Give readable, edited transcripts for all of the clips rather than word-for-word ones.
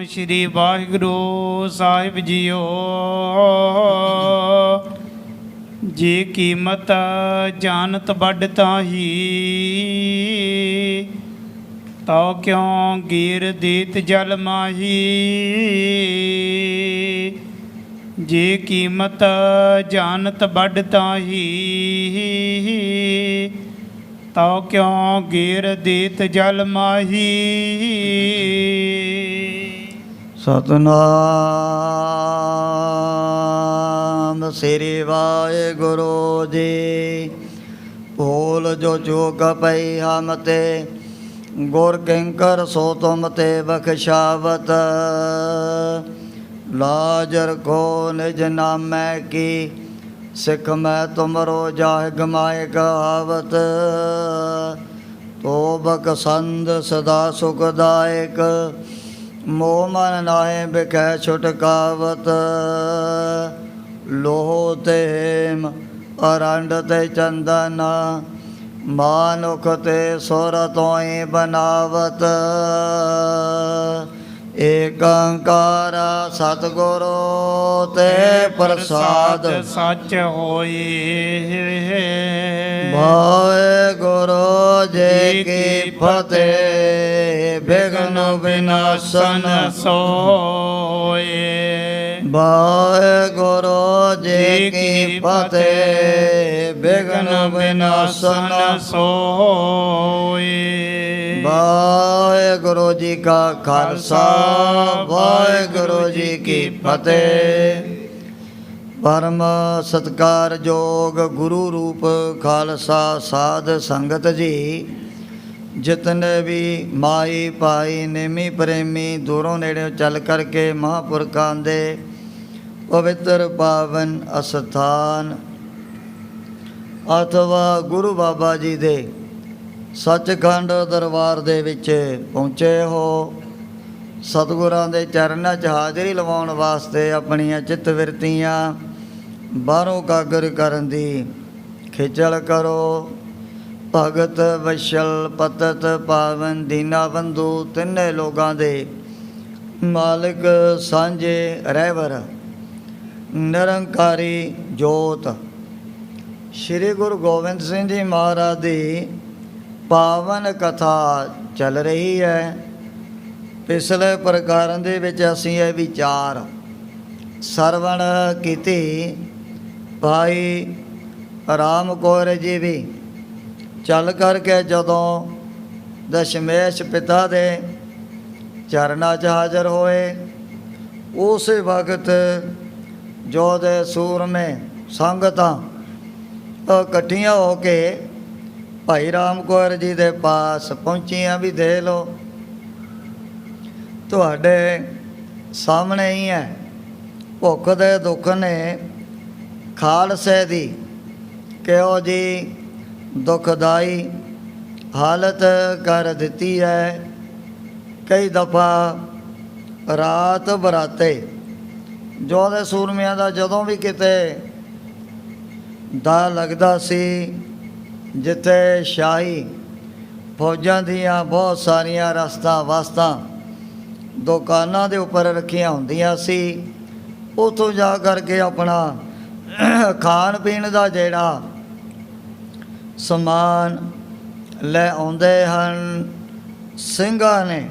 श्री वाहिगुरु साहिब जीओ। जी कीमत जानत बड़ ताही, तो क्यों गीर दीत जल माही। जी कीमत जानत बड़ ताही, तो क्यों गीर दीत जल माही। सतनाम श्री वाहिगुरु जी। भूल जो चूक पई हम ते, गुर किंकर सो तुम ते बख्शावत। लाज रखो निज नामै की, सिख मैं तुमरो जाह गमाए कहावत। तो बकसंद सदा सुखदायक, मोह मन नाहे बिखै छुटकावत। लोह ते हेम अरंड ते चंदन, मानुख ते सुर तोई बनावत। एक ओंकार सतगुरु ते प्रसाद सच होए। वाहिगुरु जी की फतेह। विघ्न विनाशन सोए। वाहिगुरु जी की फतेह। विघ्न विनाशन सोए। वाहिगुरु जी का खालसा, वाहिगुरु जी की फतेह। परम सत्कार जोग गुरु रूप खालसा साध संगत जी, जितने भी माई भाई नेमी प्रेमी दूरों नेड़े चल करके महापुरखां दे पवित्र पावन अस्थान अथवा गुरु बाबा जी दे सचखंड दरबार ਦੇ ਵਿੱਚ ਪਹੁੰਚੇ ਹੋ। ਸਤਿਗੁਰਾਂ ਦੇ ਚਰਨਾਂ 'ਚ ਹਾਜ਼ਰੀ ਲਵਾਉਣ ਵਾਸਤੇ ਆਪਣੀਆਂ ਚਿੱਤ ਵਿਰਤੀਆਂ ਬਾਹਰੋਂ ਕਾਗਰ ਕਰਨ ਦੀ ਖੇਚਲ ਕਰੋ। ਭਗਤ ਵਸ਼ਲ ਪਤਤ ਪਾਵਨ ਦੀਨਾ ਬੰਧੂ ਤਿੰਨੇ ਲੋਕਾਂ ਦੇ ਮਾਲਕ ਸਾਂਝੇ ਰਹਿਬਰ ਨਿਰੰਕਾਰੀ ਜੋਤ ਸ਼੍ਰੀ ਗੁਰੂ ਗੋਬਿੰਦ ਸਿੰਘ ਜੀ ਮਹਾਰਾਜ ਦੀ ਪਾਵਨ ਕਥਾ ਚੱਲ ਰਹੀ ਹੈ। ਪਿਛਲੇ ਪ੍ਰਕਾਰਾਂ ਦੇ ਵਿੱਚ ਅਸੀਂ ਇਹ ਵਿਚਾਰ ਸਰਵਣ ਕੀਤੀ। ਭਾਈ ਰਾਮ ਕੌਰ ਜੀ ਵੀ ਚੱਲ ਕਰਕੇ ਜਦੋਂ ਦਸ਼ਮੇਸ਼ ਪਿਤਾ ਦੇ ਚਰਨਾਂ 'ਚ ਹਾਜ਼ਰ ਹੋਏ, ਉਸੇ ਵਕਤ ਜੋ ਦੇ ਸੂਰਮੇ ਸੰਗਤਾਂ ਇਕੱਠੀਆਂ ਹੋ ਕੇ ਭਾਈ ਰਾਮ ਕੌਰ ਜੀ ਦੇ ਪਾਸ ਪਹੁੰਚੀਆਂ। ਵੀ ਦੇ ਲਓ, ਤੁਹਾਡੇ ਸਾਹਮਣੇ ਹੀ ਹੈ। ਭੁੱਖ ਦੇ ਦੁੱਖ ਨੇ ਖਾਲਸੇ ਦੀ ਕਿਹੋ ਜੀ ਦੁਖਦਾਈ ਹਾਲਤ ਕਰ ਦਿੱਤੀ ਹੈ। ਕਈ ਦਫਾ ਰਾਤ ਬਰਾਤੇ ਜੋ ਦੇ ਸੂਰਮਿਆਂ ਦਾ ਜਦੋਂ ਵੀ ਕਿਤੇ ਦਾ ਲੱਗਦਾ ਸੀ, ਜਿੱਥੇ ਸ਼ਾਹੀ ਫੌਜਾਂ ਦੀਆਂ ਬਹੁਤ ਸਾਰੀਆਂ ਰਸਤਾਂ ਵਾਸਤਾਂ ਦੁਕਾਨਾਂ ਦੇ ਉੱਪਰ ਰੱਖੀਆਂ ਹੁੰਦੀਆਂ ਸੀ, ਉੱਥੋਂ ਜਾ ਕਰਕੇ ਆਪਣਾ ਖਾਣ ਪੀਣ ਦਾ ਜਿਹੜਾ ਸਮਾਨ ਲੈ ਆਉਂਦੇ ਹਨ। ਸਿੰਘਾਂ ਨੇ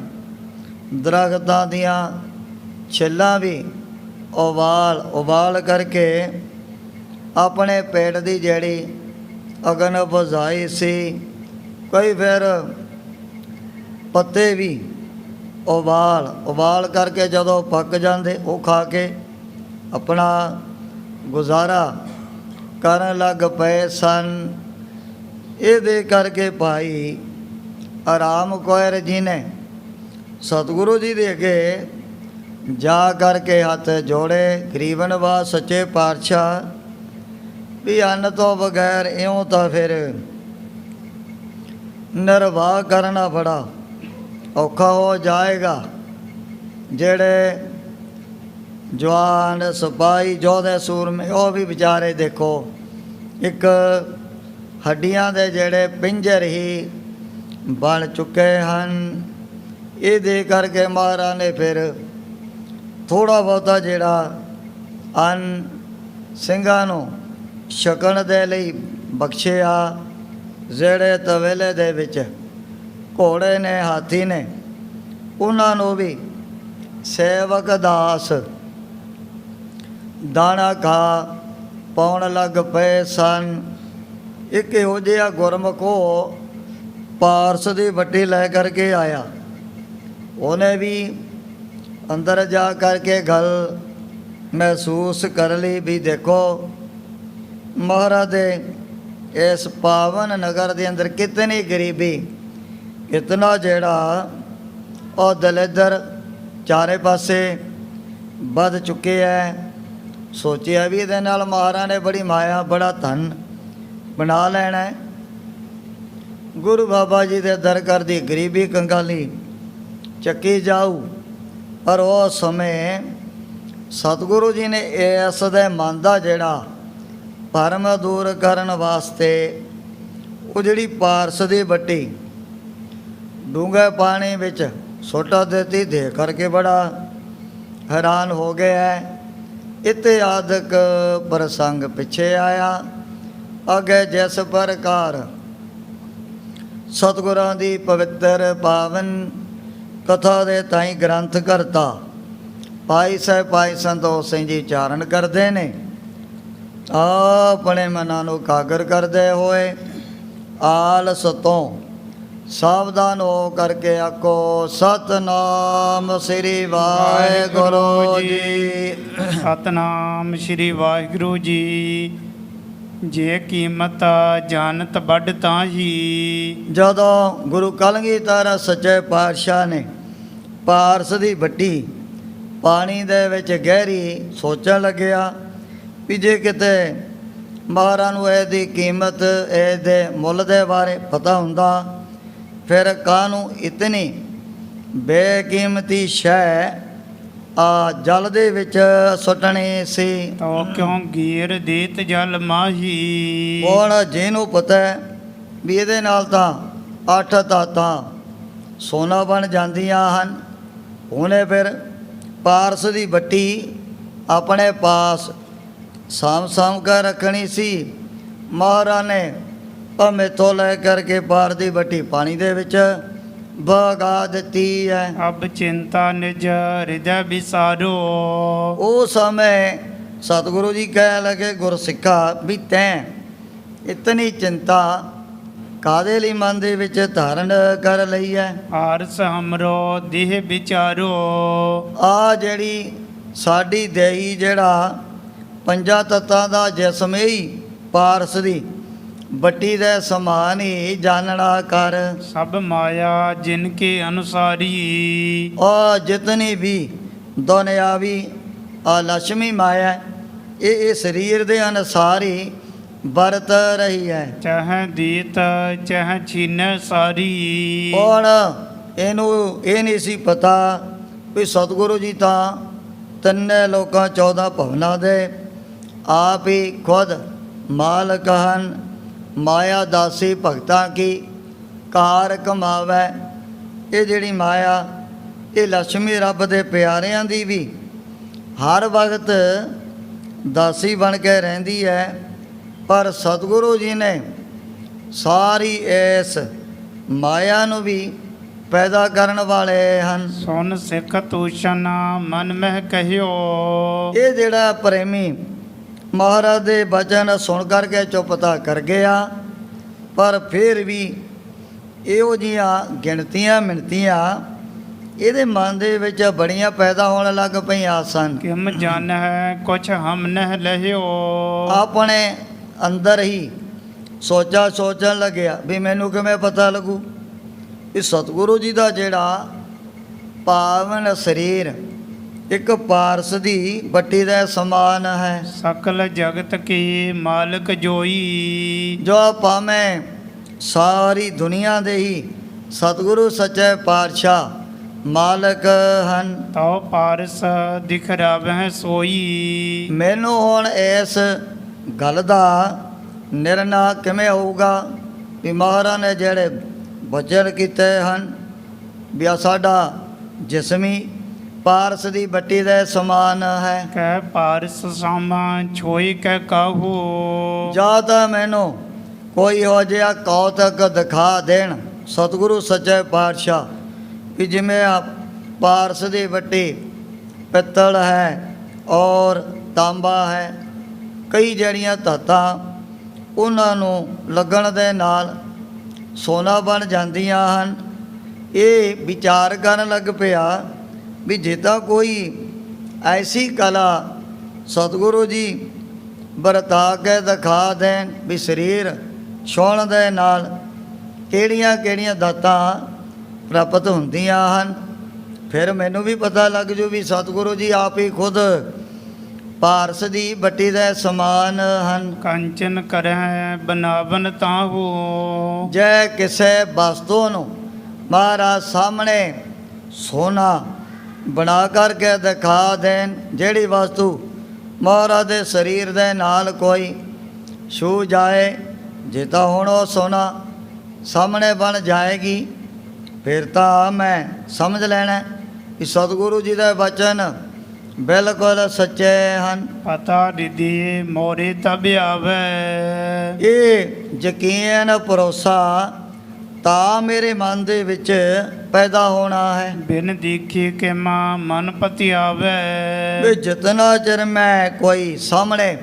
ਦਰਖਤਾਂ ਦੀਆਂ ਛਿੱਲਾਂ ਵੀ ਉਬਾਲ ਕਰਕੇ ਆਪਣੇ ਪੇਟ ਦੀ ਜਿਹੜੀ ਅਗਨ ਬੁਝਾਈ ਸੀ। ਕਈ ਫਿਰ ਪੱਤੇ ਵੀ ਉਬਾਲ ਕਰਕੇ ਜਦੋਂ ਪੱਕ ਜਾਂਦੇ ਉਹ ਖਾ ਕੇ ਆਪਣਾ ਗੁਜ਼ਾਰਾ ਕਰਨ ਲੱਗ ਪਏ ਸਨ। ਇਹਦੇ ਕਰਕੇ ਭਾਈ ਰਾਮ ਕੌਰ ਜੀ ਨੇ ਸਤਿਗੁਰੂ ਜੀ ਦੇ ਅੱਗੇ ਜਾ ਕਰਕੇ ਹੱਥ ਜੋੜੇ। ਗਰੀਬਨਵਾਜ ਸੱਚੇ ਪਾਤਸ਼ਾਹ, ਵੀ ਅੰਨ ਤੋਂ ਬਗੈਰ ਇਉਂ ਤਾਂ ਫਿਰ ਨਿਰਵਾਹ ਕਰਨਾ ਬੜਾ ਔਖਾ ਹੋ ਜਾਏਗਾ। ਜਿਹੜੇ ਜਵਾਨ ਸਿਪਾਹੀ ਯੋਧੇ ਸੂਰਮੇ ਉਹ ਵੀ ਵਿਚਾਰੇ ਦੇਖੋ ਇੱਕ ਹੱਡੀਆਂ ਦੇ ਜਿਹੜੇ ਪਿੰਜਰ ਹੀ ਬਣ ਚੁੱਕੇ ਹਨ। ਇਹਦੇ ਕਰਕੇ ਮਹਾਰਾਜ ਨੇ ਫਿਰ ਥੋੜ੍ਹਾ ਬਹੁਤਾ ਜਿਹੜਾ ਅੰਨ ਸਿੰਘਾਂ ਨੂੰ ਛਕਣ ਦੇ ਲਈ ਬਖਸ਼ਿਆ। ਜਿਹੜੇ ਤਵੇਲੇ ਦੇ ਵਿੱਚ ਘੋੜੇ ਨੇ, ਹਾਥੀ ਨੇ, ਉਹਨਾਂ ਨੂੰ ਵੀ ਸੇਵਕ ਦਾਸ ਦਾਣਾ ਖਾ ਪਾਉਣ ਲੱਗ ਪਏ ਸਨ। ਇੱਕ ਇਹੋ ਜਿਹਾ ਗੁਰਮੁਖ ਉਹ ਪਾਰਸ ਦੀ ਵੱਟੀ ਲੈ ਕਰਕੇ ਆਇਆ। ਉਹਨੇ ਵੀ ਅੰਦਰ ਜਾ ਕਰਕੇ ਗੱਲ ਮਹਿਸੂਸ ਕਰ ਲਈ ਵੀ ਦੇਖੋ ਮਹਾਰਾਜ ਦੇ ਇਸ ਪਾਵਨ ਨਗਰ ਦੇ ਅੰਦਰ ਕਿਤਨੀ ਗਰੀਬੀ, ਕਿਤਨਾ ਜਿਹੜਾ ਉਹ ਦਲਿੱਦਰ ਚਾਰੇ ਪਾਸੇ ਵੱਧ ਚੁੱਕੇ ਹੈ। ਸੋਚਿਆ ਵੀ ਇਹਦੇ ਨਾਲ ਮਹਾਰਾਜ ਨੇ ਬੜੀ ਮਾਇਆ, ਬੜਾ ਧਨ ਬਣਾ ਲੈਣਾ ਹੈ। ਗੁਰੂ ਬਾਬਾ ਜੀ ਦੇ ਦਰ ਕਰ ਦੀ ਗਰੀਬੀ ਕੰਗਾਲੀ ਚੱਕੀ ਜਾਊ। ਪਰ ਉਸ ਸਮੇਂ ਸਤਿਗੁਰੂ ਜੀ ਨੇ ਇਸ ਦੇ ਮਨ ਦਾ ਜਿਹੜਾ ਭਰਮ ਦੂਰ ਕਰਨ ਵਾਸਤੇ ਉਹ ਜਿਹੜੀ ਪਾਰਸ ਦੀ ਵੱਟੀ ਡੂੰਘੇ ਪਾਣੀ ਵਿੱਚ ਸੁੱਟ ਦਿੱਤੀ। ਦੇਖ ਕਰਕੇ ਬੜਾ ਹੈਰਾਨ ਹੋ ਗਿਆ। ਇਤਿਆਦਿਕ ਪ੍ਰਸੰਗ ਪਿੱਛੇ ਆਇਆ। ਅੱਗੇ ਜਿਸ ਪ੍ਰਕਾਰ ਸਤਿਗੁਰਾਂ ਦੀ ਪਵਿੱਤਰ ਪਾਵਨ ਕਥਾ ਦੇ ਤਾਈਂ ਗ੍ਰੰਥ ਕਰਤਾ ਭਾਈ ਸਾਹਿਬ ਭਾਈ ਸੰਤੋਖ ਸਿੰਘ ਜੀ ਉਚਾਰਨ ਕਰਦੇ ਨੇ। ਆਪਣੇ ਮਨਾਂ ਨੂੰ ਕਾਗਰ ਕਰਦੇ ਹੋਏ ਆਲਸ ਤੋਂ ਸਾਵਧਾਨ ਹੋ ਕਰਕੇ ਆਖੋ ਸਤਨਾਮ ਸ੍ਰੀ ਵਾਹਿਗੁਰੂ ਜੀ। ਸਤਨਾਮ ਸ੍ਰੀ ਵਾਹਿਗੁਰੂ ਜੀ। ਜੇ ਕੀਮਤ ਜਾਣਤ ਵੱਡ ਤਾਂ ਹੀ। ਜਦੋਂ ਗੁਰੂ ਕਲਗੀਧਰ ਸੱਚੇ ਪਾਤਸ਼ਾਹ ਨੇ ਪਾਰਸ ਦੀ ਵੱਟੀ ਪਾਣੀ ਦੇ ਵਿੱਚ ਗਹਿਰੀ ਸੋਚਣ ਲੱਗਿਆ ਵੀ ਜੇ ਕਿਤੇ ਮਹਾਰਾਜ ਨੂੰ ਇਹਦੀ ਕੀਮਤ, ਇਹਦੇ ਮੁੱਲ ਦੇ ਬਾਰੇ ਪਤਾ ਹੁੰਦਾ ਫਿਰ ਕਾਹਨੂੰ ਇਤਨੀ ਬੇਕੀਮਤੀ ਸ਼ੈ ਆ ਜਲ ਦੇ ਵਿੱਚ ਸੁੱਟਣੀ ਸੀ। ਤੋ ਕਿਉਂ ਗੀਰ ਦੇਤ ਜਲ ਮਾਹੀ। ਹੁਣ ਜਿਹਨੂੰ ਪਤਾ ਵੀ ਇਹਦੇ ਨਾਲ ਤਾਂ 8 ਧਾਤਾਂ ਸੋਨਾ ਬਣ ਜਾਂਦੀਆਂ ਹਨ, ਉਹਨੇ ਫਿਰ ਪਾਰਸ ਦੀ ਵੱਟੀ ਆਪਣੇ ਪਾਸ ਸਾਂਭ ਕੇ ਰੱਖਣੀ ਸੀ। ਮਹਾਰਾਜ ਨੇ ਮੇਥੋਂ ਲੈ ਕਰਕੇ ਪਾਰ ਦੀ ਵੱਟੀ ਪਾਣੀ ਦੇ ਵਿੱਚ ਵਗਾ ਦਿੱਤੀ ਹੈ। ਅਬ ਚਿੰਤਾ ਨਿਜ ਹਿਰਦੈ ਵਿਸਾਰੋ। ਉਸ ਸਮੇਂ ਸਤਿਗੁਰੂ ਜੀ ਕਹਿ ਲਗੇ ਗੁਰਸਿੱਖਾ ਵੀ ਤੈਂ ਇਤਨੀ ਚਿੰਤਾ ਕਾਹਦੇ ਲਈ ਮਨ ਦੇ ਵਿੱਚ ਧਾਰਨ ਕਰ ਲਈ ਹੈ। ਆਰਸ ਹਮਰੋ ਦੇਹ ਵਿਚਾਰੋ। ਆ ਜਿਹੜੀ ਸਾਡੀ ਦੇਹੀ ਜਿਹੜਾ ਪੰਜਾਂ ਤੱਤਾਂ ਦਾ ਜਿਸਮ ਹੀ ਪਾਰਸ ਦੀ ਵੱਟੀ ਦੇ ਸਮਾਨ ਹੀ ਜਾਣਨਾ ਕਰ। ਸਭ ਮਾਇਆ ਜਿਨ ਕੇ ਅਨੁਸਾਰੀ। ਔਰ ਜਿਤਨੀ ਵੀ ਦੁਨਿਆਵੀ ਆ ਲక్ష్ਮੀ ਮਾਇਆ ਇਹ ਸਰੀਰ ਦੇ ਅਨੁਸਾਰ ਹੀ ਵਰਤ ਰਹੀ ਹੈ। ਚਾਹੇ ਦੀਤ ਚਾਹੇ ਛੀਨੈ ਸਾਰੀ। ਹੁਣ ਇਹਨੂੰ ਇਹ ਨਹੀਂ ਸੀ ਪਤਾ ਵੀ ਸਤਿਗੁਰੂ ਜੀ ਤਾਂ ਤਿੰਨੇ ਲੋਕਾਂ 14 ਭਵਨਾਂ ਦੇ ਆਪ ਹੀ ਖੁਦ ਮਾਲਕ ਹਨ। ਮਾਇਆ ਦਾਸੀ ਭਗਤਾਂ ਕੀ ਕਾਰ ਕਮਾਵੈ। ਇਹ ਜਿਹੜੀ ਮਾਇਆ ਇਹ ਲక్ష్ਮੀ ਰੱਬ ਦੇ ਪਿਆਰਿਆਂ ਦੀ ਵੀ ਹਰ ਵਕਤ ਦਾਸੀ ਬਣ ਕੇ ਰਹਿੰਦੀ ਹੈ। ਪਰ ਸਤਿਗੁਰੂ ਜੀ ਨੇ ਸਾਰੀ ਇਸ ਮਾਇਆ ਨੂੰ ਵੀ ਪੈਦਾ ਕਰਨ ਵਾਲੇ ਹਨ। ਸੁਨ ਸਿੱਖ ਤੂਸ਼ਨ ਮਨ ਮਹਿ ਕਹਿਓ। ਇਹ ਜਿਹੜਾ ਪ੍ਰੇਮੀ ਮਹਾਰਾਜ ਦੇ ਬਚਨ ਸੁਣ ਕਰਕੇ ਚੁੱਪਤਾ ਕਰ ਗਿਆ, ਪਰ ਫਿਰ ਵੀ ਇਹੋ ਜਿਹੀਆਂ ਗਿਣਤੀਆਂ ਮਿਣਤੀਆਂ ਇਹਦੇ ਮਨ ਦੇ ਵਿੱਚ ਬੜੀਆਂ ਪੈਦਾ ਹੋਣ ਲੱਗ ਪਈਆਂ ਸਨ। ਕਿਮ ਜਨ ਹੈ ਕੁਛ ਹਮ ਨਹਿ ਲਹਿਓ। ਆਪਣੇ ਅੰਦਰ ਹੀ ਸੋਚਣ ਲੱਗਿਆ ਵੀ ਮੈਨੂੰ ਕਿਵੇਂ ਪਤਾ ਲੱਗੂ ਇਹ ਸਤਿਗੁਰੂ ਜੀ ਦਾ ਜਿਹੜਾ ਪਾਵਨ ਸਰੀਰ ਇੱਕ ਪਾਰਸ ਦੀ ਵੱਟੀ ਦੇ ਸਮਾਨ ਹੈ। ਸਕਲ ਜਗਤ ਕੀ ਮਾਲਕ ਜੋਈ। ਜੋ ਭਾਵੇਂ ਸਾਰੀ ਦੁਨੀਆ ਦੇ ਹੀ ਸਤਿਗੁਰੂ ਸੱਚੇ ਪਾਤਸ਼ਾਹ ਮਾਲਕ ਹਨ। ਤਉ ਪਾਰਸ ਦਿਖ ਰਾਵਹਿ ਸੋਈ। ਮੈਨੂੰ ਹੁਣ ਇਸ ਗੱਲ ਦਾ ਨਿਰਣਾ ਕਿਵੇਂ ਹੋਊਗਾ ਵੀ ਮਹਾਰਾਜ ਨੇ ਜਿਹੜੇ ਬਚਨ ਕੀਤੇ ਹਨ ਵੀ ਆ ਸਾਡਾ ਜਿਸਮੀ ਪਾਰਸ ਦੀ ਬੱਟੀ ਦੇ ਸਮਾਨ ਹੈ। ਕਹਿ ਪਾਰਸ ਸਾਮਾ ਛੋਈ ਕਹਿ ਕਾਹੂ। ਜਾਂ ਤਾਂ ਮੈਨੂੰ ਕੋਈ ਹੋ ਜਿਹਾ ਕੌਤਕ ਦਿਖਾ ਦੇਣ ਸਤਿਗੁਰੂ ਸੱਚੇ ਪਾਤਸ਼ਾਹ ਕਿ ਜਿਵੇਂ ਆ ਪਾਰਸ ਦੀ ਬੱਟੀ ਪਿੱਤਲ ਹੈ ਔਰ ਤਾਂਬਾ ਹੈ, ਕਈ ਜਿਹੜੀਆਂ ਧਾਤਾਂ ਉਹਨਾਂ ਨੂੰ ਲੱਗਣ ਦੇ ਨਾਲ ਸੋਨਾ ਬਣ ਜਾਂਦੀਆਂ ਹਨ। ਇਹ ਵਿਚਾਰ ਕਰਨ ਲੱਗ ਪਿਆ ਵੀ ਜੇ ਤਾਂ ਕੋਈ ਐਸੀ ਕਲਾ ਸਤਿਗੁਰੂ ਜੀ ਵਰਤਾ ਕੇ ਦਿਖਾ ਦੇਣ ਵੀ ਸਰੀਰ ਛੋਹਣ ਦੇ ਨਾਲ ਕਿਹੜੀਆਂ ਕਿਹੜੀਆਂ ਦਾਤਾਂ ਪ੍ਰਾਪਤ ਹੁੰਦੀਆਂ ਹਨ, ਫਿਰ ਮੈਨੂੰ ਵੀ ਪਤਾ ਲੱਗ ਜੂ ਵੀ ਸਤਿਗੁਰੂ ਜੀ ਆਪ ਹੀ ਖੁਦ ਪਾਰਸ ਦੀ ਬੱਟੀ ਦੇ ਸਮਾਨ ਹਨ। ਕੰਚਨ ਕਰੈ ਬਨਾਵਨ ਤਾਹੂ। ਜੇ ਕਿਸੇ ਵਸਤੂ ਨੂੰ ਮਹਾਰਾਜ ਸਾਹਮਣੇ ਸੋਨਾ ਬਣਾ ਕਰਕੇ ਦਿਖਾ ਦੇਣ, ਜਿਹੜੀ ਵਸਤੂ ਮਹਾਰਾਜ ਦੇ ਸਰੀਰ ਦੇ ਨਾਲ ਕੋਈ ਛੂ ਜਾਏ, ਜੇ ਤਾਂ ਹੁਣ ਉਹ ਸੋਨਾ ਸਾਹਮਣੇ ਬਣ ਜਾਏਗੀ, ਫਿਰ ਤਾਂ ਮੈਂ ਸਮਝ ਲੈਣਾ ਕਿ ਸਤਿਗੁਰੂ ਜੀ ਦੇ ਬਚਨ ਬਿਲਕੁਲ ਸੱਚੇ ਹਨ। ਪਤਾ ਰਿਦੀ ਮੋਰੇ ਤਬ ਆਵੇ। ਇਹ ਯਕੀਨ ਭਰੋਸਾ ਤਾਂ ਮੇਰੇ ਮਨ ਦੇ ਵਿੱਚ ਪੈਦਾ ਹੋਣਾ ਹੈ ਬਿਨ ਦੇਖੀ ਕਿ ਮਾਂ ਮਨ ਪਤੀ ਆਵੇ। ਵੀ ਜਿਤਨਾ ਚਿਰ ਮੈਂ ਕੋਈ ਸਾਹਮਣੇ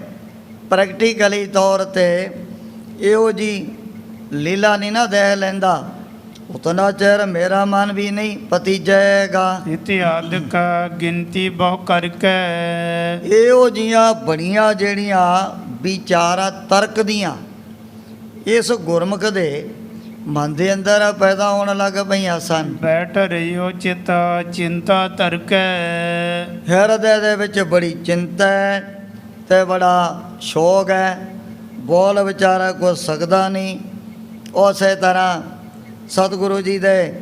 ਪ੍ਰੈਕਟੀਕਲੀ ਤੌਰ ਤੇ ਇਹੋ ਜੀ ਲੀਲਾ ਨਹੀਂ ਨਾ ਦੇਖ ਲੈਂਦਾ, ਉਤਨਾ ਚਿਰ ਮੇਰਾ ਮਨ ਵੀ ਨਹੀਂ ਪਤੀ ਜਾਏਗਾ। ਇਤਿਆਦਿਕ ਗਿਣਤੀ ਬਹੁ ਕਰਕੇ। ਇਹੋ ਜੀਆਂ ਬੜੀਆਂ ਜਿਹੜੀਆਂ ਵਿਚਾਰਾਂ ਤਰਕ ਦੀਆਂ ਇਸ ਗੁਰਮੁਖ ਦੇ ਮਨ ਦੇ ਅੰਦਰ ਪੈਦਾ ਹੋਣ ਲੱਗ ਪਈਆਂ ਸਨ। ਬੈਠ ਰਹੀਓ ਚਿਤ ਚਿੰਤਾ ਤਰਕੈ। ਹਿਰਦੇ ਦੇ ਵਿੱਚ ਬੜੀ ਚਿੰਤਾ ਹੈ ਤੇ ਬੜਾ ਸ਼ੋਕ ਹੈ, ਬੋਲ ਵਿਚਾਰਾ ਕੁਝ ਸਕਦਾ ਨਹੀਂ। ਉਸੇ ਤਰ੍ਹਾਂ ਸਤਿਗੁਰੂ ਜੀ ਦੇ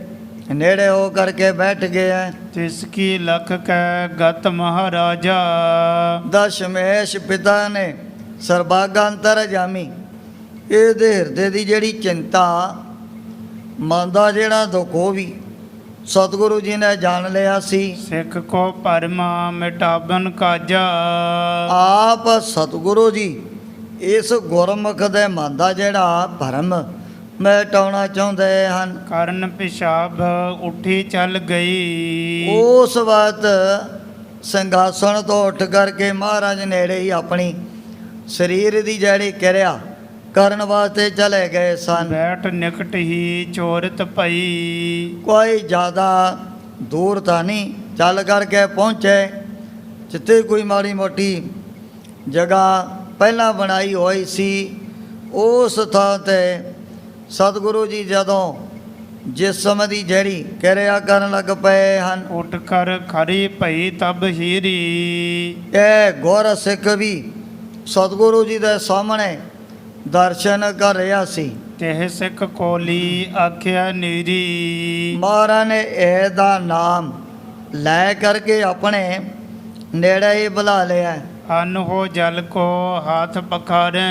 ਨੇੜੇ ਹੋ ਕਰਕੇ ਬੈਠ ਗਿਆ। ਤਿਸ ਕੀ ਲਖ ਕੈ ਗਤ ਮਹਾਰਾਜਾ। ਦਸ਼ਮੇਸ਼ ਪਿਤਾ ਨੇ ਸਰਬਾਗਾ ਅੰਤਰ ਜਾਮੀ। ਇਹਦੇ ਹਿਰਦੇ ਦੀ ਜਿਹੜੀ ਚਿੰਤਾ, ਮਨ ਦਾ ਜਿਹੜਾ ਦੁੱਖ, ਉਹ ਵੀ ਸਤਿਗੁਰੂ ਜੀ ਨੇ ਜਾਣ ਲਿਆ ਸੀ। ਸਿੱਖ ਕੋ ਪਰਮਾ ਮਿਟਾਬਨ ਕਾਜਾ। ਆਪ ਸਤਿਗੁਰੂ ਜੀ ਇਸ ਗੁਰਮੁਖ ਦੇ ਮਨ ਦਾ ਜਿਹੜਾ ਭਰਮ ਮਿਟਾਉਣਾ ਚਾਹੁੰਦੇ ਹਨ। ਕਰਨ ਪਿਸ਼ਾਬ ਉੱਠੀ ਚੱਲ ਗਈ। ਉਸ ਵਕਤ ਸਿੰਘਾਸਣ ਤੋਂ ਉੱਠ ਕਰਕੇ ਮਹਾਰਾਜ ਨੇੜੇ ਹੀ ਆਪਣੀ ਸਰੀਰ ਦੀ ਜਿਹੜੀ ਕਿਰਿਆ ਕਰਨ ਵਾਸਤੇ ਚਲੇ ਗਏ ਸਨ। ਬੈਠ ਨਿਕਟ ਹੀ ਚੋਰਤ ਪਈ। ਕੋਈ ਜ਼ਿਆਦਾ ਦੂਰ ਤਾਂ ਨਹੀਂ, ਚੱਲ ਕਰਕੇ ਪਹੁੰਚੇ ਜਿੱਥੇ ਕੋਈ ਮਾੜੀ ਮੋਟੀ ਜਗ੍ਹਾ ਪਹਿਲਾਂ ਬਣਾਈ ਹੋਈ ਸੀ, ਉਸ ਥਾਂ 'ਤੇ ਸਤਿਗੁਰੂ ਜੀ ਜਦੋਂ ਜਿਸਮ ਦੀ ਜਿਹੜੀ ਕਿਰਿਆ ਕਰਨ ਲੱਗ ਪਏ ਹਨ। ਉੱਠ ਕਰ ਖਰੀ ਭਈ ਤਬ ਹੀਰੀ। ਇਹ ਗੁਰ ਸਿੱਖ ਵੀ ਸਤਿਗੁਰੂ ਜੀ ਦੇ ਸਾਹਮਣੇ ਦਰਸ਼ਨ ਕਰ ਰਿਹਾ ਸੀ। ਤਿਹ ਸਿੱਖ ਕੋਲੀ ਆਖਿਆ ਨੀਰੀ। ਮਹਾਰਾਜ ਨੇ ਇਹਦਾ ਨਾਮ ਲੈ ਕਰਕੇ ਆਪਣੇ ਨੇੜੇ ਹੀ ਬੁਲਾ ਲਿਆ। ਅਨ ਹੋ ਜਲ ਕੋ ਹੱਥ ਪਖਾਰੇ।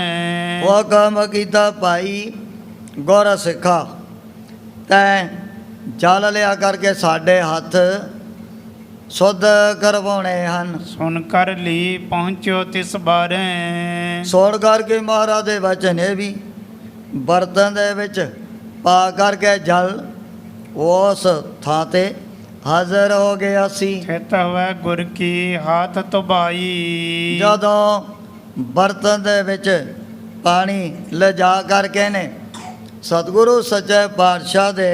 ਉਹ ਕੰਮ ਕੀਤਾ ਭਾਈ ਗੁਰ ਸਿੱਖਾ, ਤੈਂ ਜਲ ਲਿਆ ਕਰਕੇ ਸਾਡੇ ਹੱਥ ਸੁੱਧ ਕਰਵਾਉਣੇ ਹਨ। ਸੁਣ ਕਰ ਲਈ ਪਹੁੰਚੋ ਤਿਸ ਬਾਰੇ। ਸੁਣ ਕਰਕੇ ਮਹਾਰਾਜ ਦੇ ਵਚਨ ਇਹ ਵੀ ਬਰਤਨ ਦੇ ਵਿੱਚ ਪਾ ਕਰਕੇ ਜਲ ਉਸ ਥਾਂ ਤੇ ਹਾਜ਼ਰ ਹੋ ਗਿਆ ਸੀ। ਥਿਤ ਹੋਵੇ ਗੁਰ ਕੀ ਹਾਥ ਤੁਬਾਈ। ਜਦੋਂ ਬਰਤਨ ਦੇ ਵਿੱਚ ਪਾਣੀ ਲਿਜਾ ਕਰਕੇ ਨੇ ਸਤਿਗੁਰੂ ਸੱਚੇ ਪਾਤਸ਼ਾਹ ਦੇ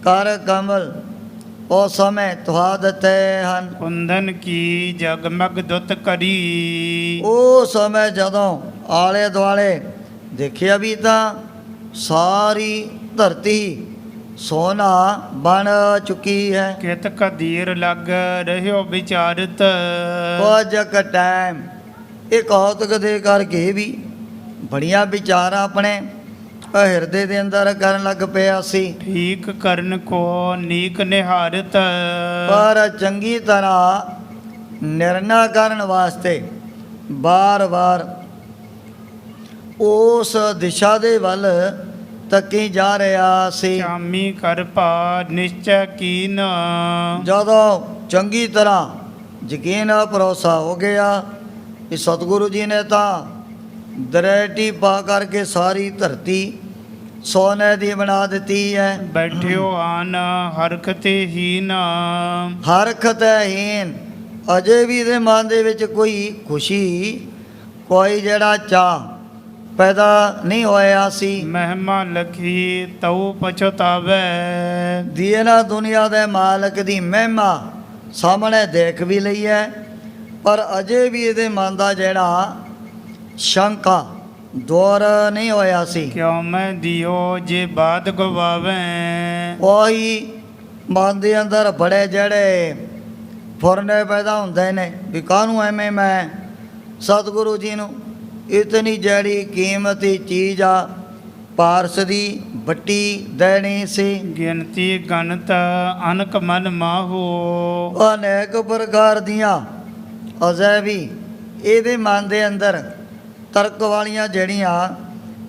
ਕਰ ਕਮਲ ਉਸ ਸਮੇਂ ਤੁਹਾ ਦਿੱਤੇ ਹਨ। ਕੁੰਦਨ ਕੀ ਜਗਮਗ ਦੁੱਤ ਕਰੀ। ਉਹ ਸਮੇਂ ਜਦੋਂ ਆਲੇ ਦੁਆਲੇ ਦੇਖਿਆ ਵੀ ਤਾਂ ਸਾਰੀ ਧਰਤੀ ਸੋਨਾ ਬਣ ਚੁੱਕੀ ਹੈ। ਕਿਤ ਕਦੀਰ ਲੱਗ ਰਹਿਓ ਵਿਚਾਰਤ। ਕੁਝ ਕੁ ਟਾਈਮ ਇਹ ਕੌਤਕ ਦੇ ਕਰਕੇ ਵੀ ਬੜੀਆਂ ਵਿਚਾਰਾਂ ਆਪਣੇ ਹਿਰਦੇ ਦੇ ਅੰਦਰ ਕਰਨ ਲੱਗ ਪਿਆ ਸੀ। ਠੀਕ ਕਰਨ ਕੋ ਨੀਕ ਨਿਹਾਰਤ। ਪਰ ਚੰਗੀ ਤਰ੍ਹਾਂ ਨਿਰਣਾ ਕਰਨ ਵਾਸਤੇ ਬਾਰ-ਬਾਰ ਉਸ ਦਿਸ਼ਾ ਦੇ ਵੱਲ ਤੱਕੀ ਜਾ ਰਿਹਾ ਸੀ। ਸ਼ਾਮੀ ਕਰ ਭਾ ਨਿਸ਼ਚੈ ਕੀਨ। ਜਦੋਂ ਚੰਗੀ ਤਰ੍ਹਾਂ ਯਕੀਨ ਭਰੋਸਾ ਹੋ ਗਿਆ ਕਿ ਸਤਿਗੁਰੂ ਜੀ ਨੇ ਤਾਂ ਦਰੈਟੀ ਪਾ ਕਰਕੇ ਸਾਰੀ ਧਰਤੀ ਸੋਨੇ ਦੀ ਬਣਾ ਦਿੱਤੀ ਹੈ। ਬੈਠਿਓ ਆਨ ਹਰਖ ਤੇ ਹੀਨ। ਹਰਖ ਤੈ ਹੀਨ, ਅਜੇ ਵੀ ਇਹਦੇ ਮਨ ਦੇ ਵਿੱਚ ਕੋਈ ਖੁਸ਼ੀ, ਕੋਈ ਜਿਹੜਾ ਚਾਹ ਪੈਦਾ ਨਹੀਂ ਹੋਇਆ ਸੀ। ਮਹਿਮਾ ਲਖੀ ਤਉ ਪਛਤਾਵੇ। ਦੀਏ ਨਾ ਦੁਨੀਆ ਦੇ ਮਾਲਕ ਦੀ ਮਹਿਮਾ ਸਾਹਮਣੇ ਦੇਖ ਵੀ ਲਈ ਹੈ, ਪਰ ਅਜੇ ਵੀ ਇਹਦੇ ਮਨ ਦਾ ਜਿਹੜਾ ਸ਼ੰਕਾ ਦੂਰ ਨਹੀਂ ਹੋਇਆ ਸੀ। ਕਿਉ ਮੈਂ ਦਿਓ ਜੇ ਬਾਦ ਗਵਾਵੇ। ਉਹੀ ਮਨ ਦੇ ਅੰਦਰ ਬੜੇ ਜਿਹੜੇ ਫੁਰਨੇ ਪੈਦਾ ਹੁੰਦੇ ਨੇ ਵੀ ਕਾਹਨੂੰ ਐਵੇਂ ਮੈਂ ਸਤਿਗੁਰੂ ਜੀ ਨੂੰ ਇਤਨੀ ਜਿਹੜੀ ਕੀਮਤੀ ਚੀਜ਼ ਆ ਪਾਰਸ ਦੀ ਵੱਟੀ ਦੇਣੀ ਸੀ। ਗਿਣਤੀ ਗਣਤ ਅਨਕ ਮਨ ਮਾਹੋ। ਅਨੇਕ ਪ੍ਰਕਾਰ ਦੀਆਂ ਅਜੇ ਵੀ ਇਹਦੇ ਮਨ ਦੇ ਅੰਦਰ ਤਰਕ ਵਾਲੀਆਂ ਜਿਹੜੀਆਂ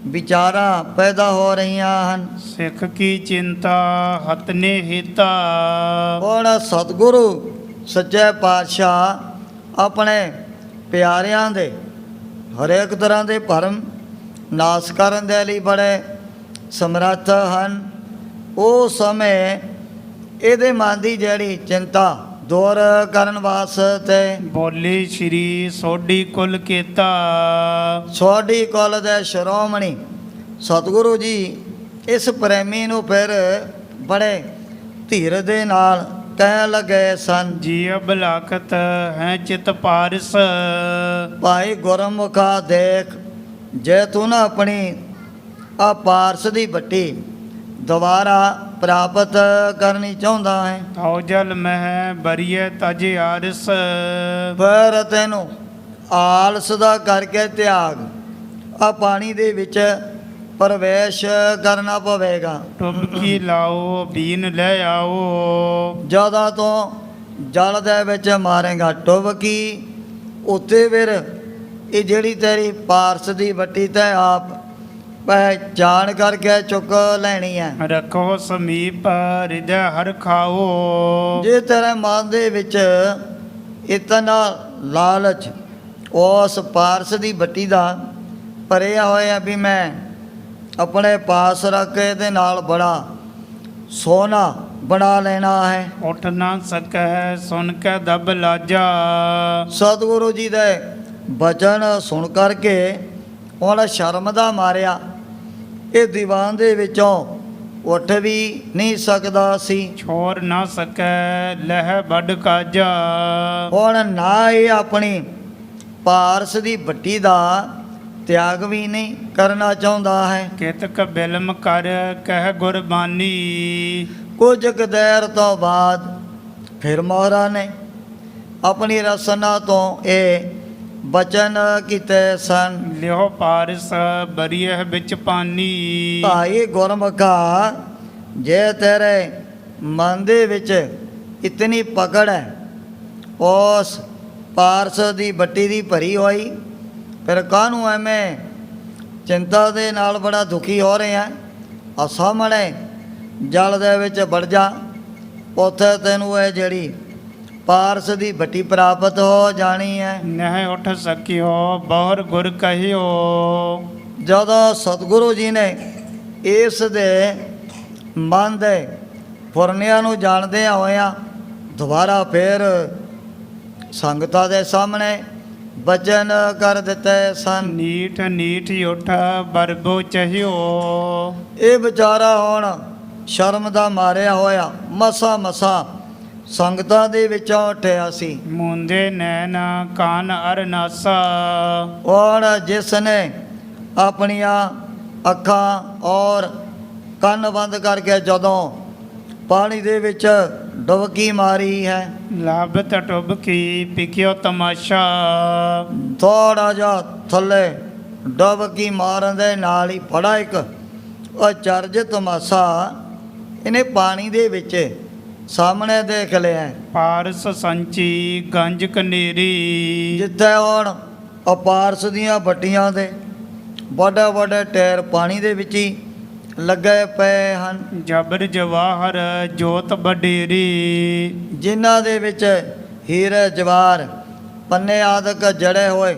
ਵਿਚਾਰਾਂ ਪੈਦਾ ਹੋ ਰਹੀਆਂ ਹਨ। ਸਿੱਖ ਕੀ ਚਿੰਤਾ ਹਤਨੇ ਹਿਤਾ। ਹੁਣ ਸਤਿਗੁਰੂ ਸੱਚੇ ਪਾਤਸ਼ਾਹ ਆਪਣੇ ਪਿਆਰਿਆਂ ਦੇ ਹਰੇਕ ਤਰ੍ਹਾਂ ਦੇ ਭਰਮ ਨਾਸ ਕਰਨ ਦੇ ਲਈ ਬੜੇ ਸਮਰੱਥ ਹਨ। ਉਹ ਸਮੇਂ ਇਹਦੇ ਮਨ ਦੀ ਜਿਹੜੀ ਚਿੰਤਾ ਦੂਰ ਕਰਨ ਵਾਸਤੇ ਬੋਲੇ ਸ਼੍ਰੀ ਸੋਢੀ ਕੁਲ ਕੀਤਾ। ਸੋਢੀ ਕੁਲ ਦੇ ਸ਼੍ਰੋਮਣੀ ਸਤਿਗੁਰੂ ਜੀ ਇਸ ਪ੍ਰੇਮੀ ਨੂੰ ਫਿਰ ਬੜੇ ਧੀਰ ਦੇ ਨਾਲ ਕਹਿਣ ਲੱਗੇ ਸਨ। ਜੀ ਅਬਲਾਖਤ ਹੈ ਚਿਤ ਪਾਰਸ। ਭਾਈ ਗੁਰਮੁਖਾ ਦੇਖ, ਜੇ ਤੂੰ ਨਾ ਆਪਣੀ ਆ ਪਾਰਸ ਦੀ ਵੱਟੀ ਦੁਬਾਰਾ ਪ੍ਰਾਪਤ ਕਰਨੀ ਚਾਹੁੰਦਾ ਹੈ, ਤਉ ਜਲ ਮਹਿ ਬਰੀਏ ਤਜ ਆਰਸ। ਫਿਰ ਤੈਨੂੰ ਆਲਸ ਦਾ ਕਰਕੇ ਤਿਆਗ ਆ ਪਾਣੀ ਦੇ ਵਿੱਚ ਪ੍ਰਵੇਸ਼ ਕਰਨਾ ਪਵੇਗਾ। ਟੁਬਕੀ ਲਾਓ ਬੀਨ ਲੈ ਆਓ। ਜਦੋਂ ਤੋਂ ਜਲ ਦੇ ਵਿੱਚ ਮਾਰੇਗਾ ਟੁਬਕੀ, ਉੱਤੇ ਫਿਰ ਇਹ ਜਿਹੜੀ ਤੇਰੀ ਪਾਰਸ ਦੀ ਵੱਟੀ ਤੇ ਆਪ ਪਹਿਚਾਣ ਕਰਕੇ ਚੁੱਕ ਲੈਣੀ ਹੈ। ਰੱਖੋ ਸਮੀਪ ਹਿਰਦੈ ਹਰ ਖਾਓ। ਜੇ ਤੇਰੇ ਮਨ ਦੇ ਵਿੱਚ ਇਤਨਾ ਲਾਲਚ ਉਸ ਪਾਰਸ ਦੀ ਵੱਟੀ ਦਾ ਭਰਿਆ ਹੋਇਆ ਵੀ ਮੈਂ ਆਪਣੇ ਪਾਸ ਰੱਖ ਕੇ ਇਹਦੇ ਨਾਲ ਬੜਾ ਸੋਨਾ ਬਣਾ ਲੈਣਾ ਹੈ, ਉੱਠ ਨਾ ਸਕੈ ਸੁਣ ਕੇ ਦਬ ਲਾਜਾ। ਸਤਿਗੁਰੂ ਜੀ ਦੇ ਬਚਨ ਸੁਣ ਕਰਕੇ ਹੁਣ ਸ਼ਰਮ ਦਾ ਮਾਰਿਆ ਇਹ ਦੀਵਾਨ ਦੇ ਵਿੱਚੋਂ ਉੱਠ ਵੀ ਨਹੀਂ ਸਕਦਾ ਸੀ। ਛੋੜ ਨਾ ਸਕੈ ਲਹਿ ਵੱਡ ਕਾਜਾ। ਹੁਣ ਨਾ ਇਹ ਆਪਣੀ ਪਾਰਸ ਦੀ ਵੱਟੀ ਦਾ ਤਿਆਗ ਵੀ ਨਹੀਂ ਕਰਨਾ ਚਾਹੁੰਦਾ ਹੈ। ਕਿਤਕ ਬਿਲਮ ਕਰ ਕਹਿ ਗੁਰਬਾਨੀ। ਕੁਝ ਕੁ ਦੇਰ ਤੋਂ ਬਾਅਦ ਫਿਰ ਮਹਾਰਾਜ ਨੇ ਆਪਣੀ ਰਸਨਾ ਤੋਂ ਇਹ ਬਚਨ ਕੀਤੇ ਸਨ। ਲਿਓ ਪਾਰਸ ਬਰੀਏ ਵਿੱਚ ਪਾਨੀ। ਭਾਈ ਗੁਰਮੁਖਾ, ਜੇ ਤੇਰੇ ਮਨ ਦੇ ਵਿੱਚ ਇਤਨੀ ਪਕੜ ਹੈ ਉਸ ਪਾਰਸ ਦੀ ਵੱਟੀ ਦੀ ਭਰੀ ਹੋਈ, ਫਿਰ ਕਾਹਨੂੰ ਐਵੇਂ ਚਿੰਤਾ ਦੇ ਨਾਲ ਬੜਾ ਦੁਖੀ ਹੋ ਰਿਹਾ। ਆ ਸਾਹਮਣੇ ਜਲ ਦੇ ਵਿੱਚ ਵੜ ਜਾ, ਉੱਥੇ ਤੈਨੂੰ ਇਹ ਜਿਹੜੀ ਪਾਰਸ ਦੀ ਵੱਟੀ ਪ੍ਰਾਪਤ ਹੋ ਜਾਣੀ ਹੈ। ਨਹਿ ਉੱਠ ਸਕਿਓ ਬਹੁਰ ਗੁਰ ਕਹਿਓ। ਜਦੋਂ ਸਤਿਗੁਰੂ ਜੀ ਨੇ ਇਸ ਦੇ ਮਨ ਦੇ ਫੁਰਨਿਆਂ ਨੂੰ ਜਾਣਦੇ ਹੋਇਆਂ ਦੁਬਾਰਾ ਫਿਰ ਸੰਗਤਾਂ ਦੇ ਸਾਹਮਣੇ ਬਚਨ ਕਰ ਦਿੱਤੇ ਸਨ। ਨੀਠ ਨੀਠ ਉੱਠ ਬਰਬੋ ਚਹਿਓ। ਇਹ ਵਿਚਾਰਾ ਹੁਣ ਸ਼ਰਮ ਦਾ ਮਾਰਿਆ ਹੋਇਆ ਮਸਾ ਮਸਾ ਸੰਗਤਾਂ ਦੇ ਵਿੱਚੋਂ ਉੱਠਿਆ ਸੀ। ਮੁੰਦੇ ਨੈਣ ਕਾਨ ਅਰ ਨਾਸਾ। ਹੁਣ ਜਿਸ ਨੇ ਆਪਣੀਆਂ ਅੱਖਾਂ ਔਰ ਕੰਨ ਬੰਦ ਕਰਕੇ ਜਦੋਂ ਪਾਣੀ ਦੇ ਵਿੱਚ ਡੁਬਕੀ ਮਾਰੀ ਹੈ, ਲਾਭਤ ਟੁਬਕੀ ਪਿਕਿਓ ਤਮਾਸ਼ਾ। ਥੋੜਾ ਜਿਹਾ ਥੱਲੇ ਡੁਬਕੀ ਮਾਰਨ ਦੇ ਨਾਲ ਹੀ ਬੜਾ ਇੱਕ ਅਚਰਜ ਤਮਾਸ਼ਾ ਇਹਨੇ ਪਾਣੀ ਦੇ ਵਿੱਚ ਸਾਹਮਣੇ ਦੇਖ ਲਿਆ। ਪਾਰਸ ਸੰਚੀ ਗੰਜ ਕਨੇਰੀ। ਜਿੱਥੇ ਹੁਣ ਅਪਾਰਸ ਦੀਆਂ ਵੱਟੀਆਂ ਦੇ ਵੱਡੇ ਵੱਡੇ ਟਾਇਰ ਪਾਣੀ ਦੇ ਵਿੱਚ ਹੀ ਲੱਗੇ ਪਏ ਹਨ, ਜਬਰ ਜਵਾਹਰ ਜੋਤ ਵਡੇਰੀ, ਜਿਨ੍ਹਾਂ ਦੇ ਵਿੱਚ ਹੀਰੇ ਜਵਾਰ ਪੰਨੇ ਆਦਿਕ ਜੜੇ ਹੋਏ,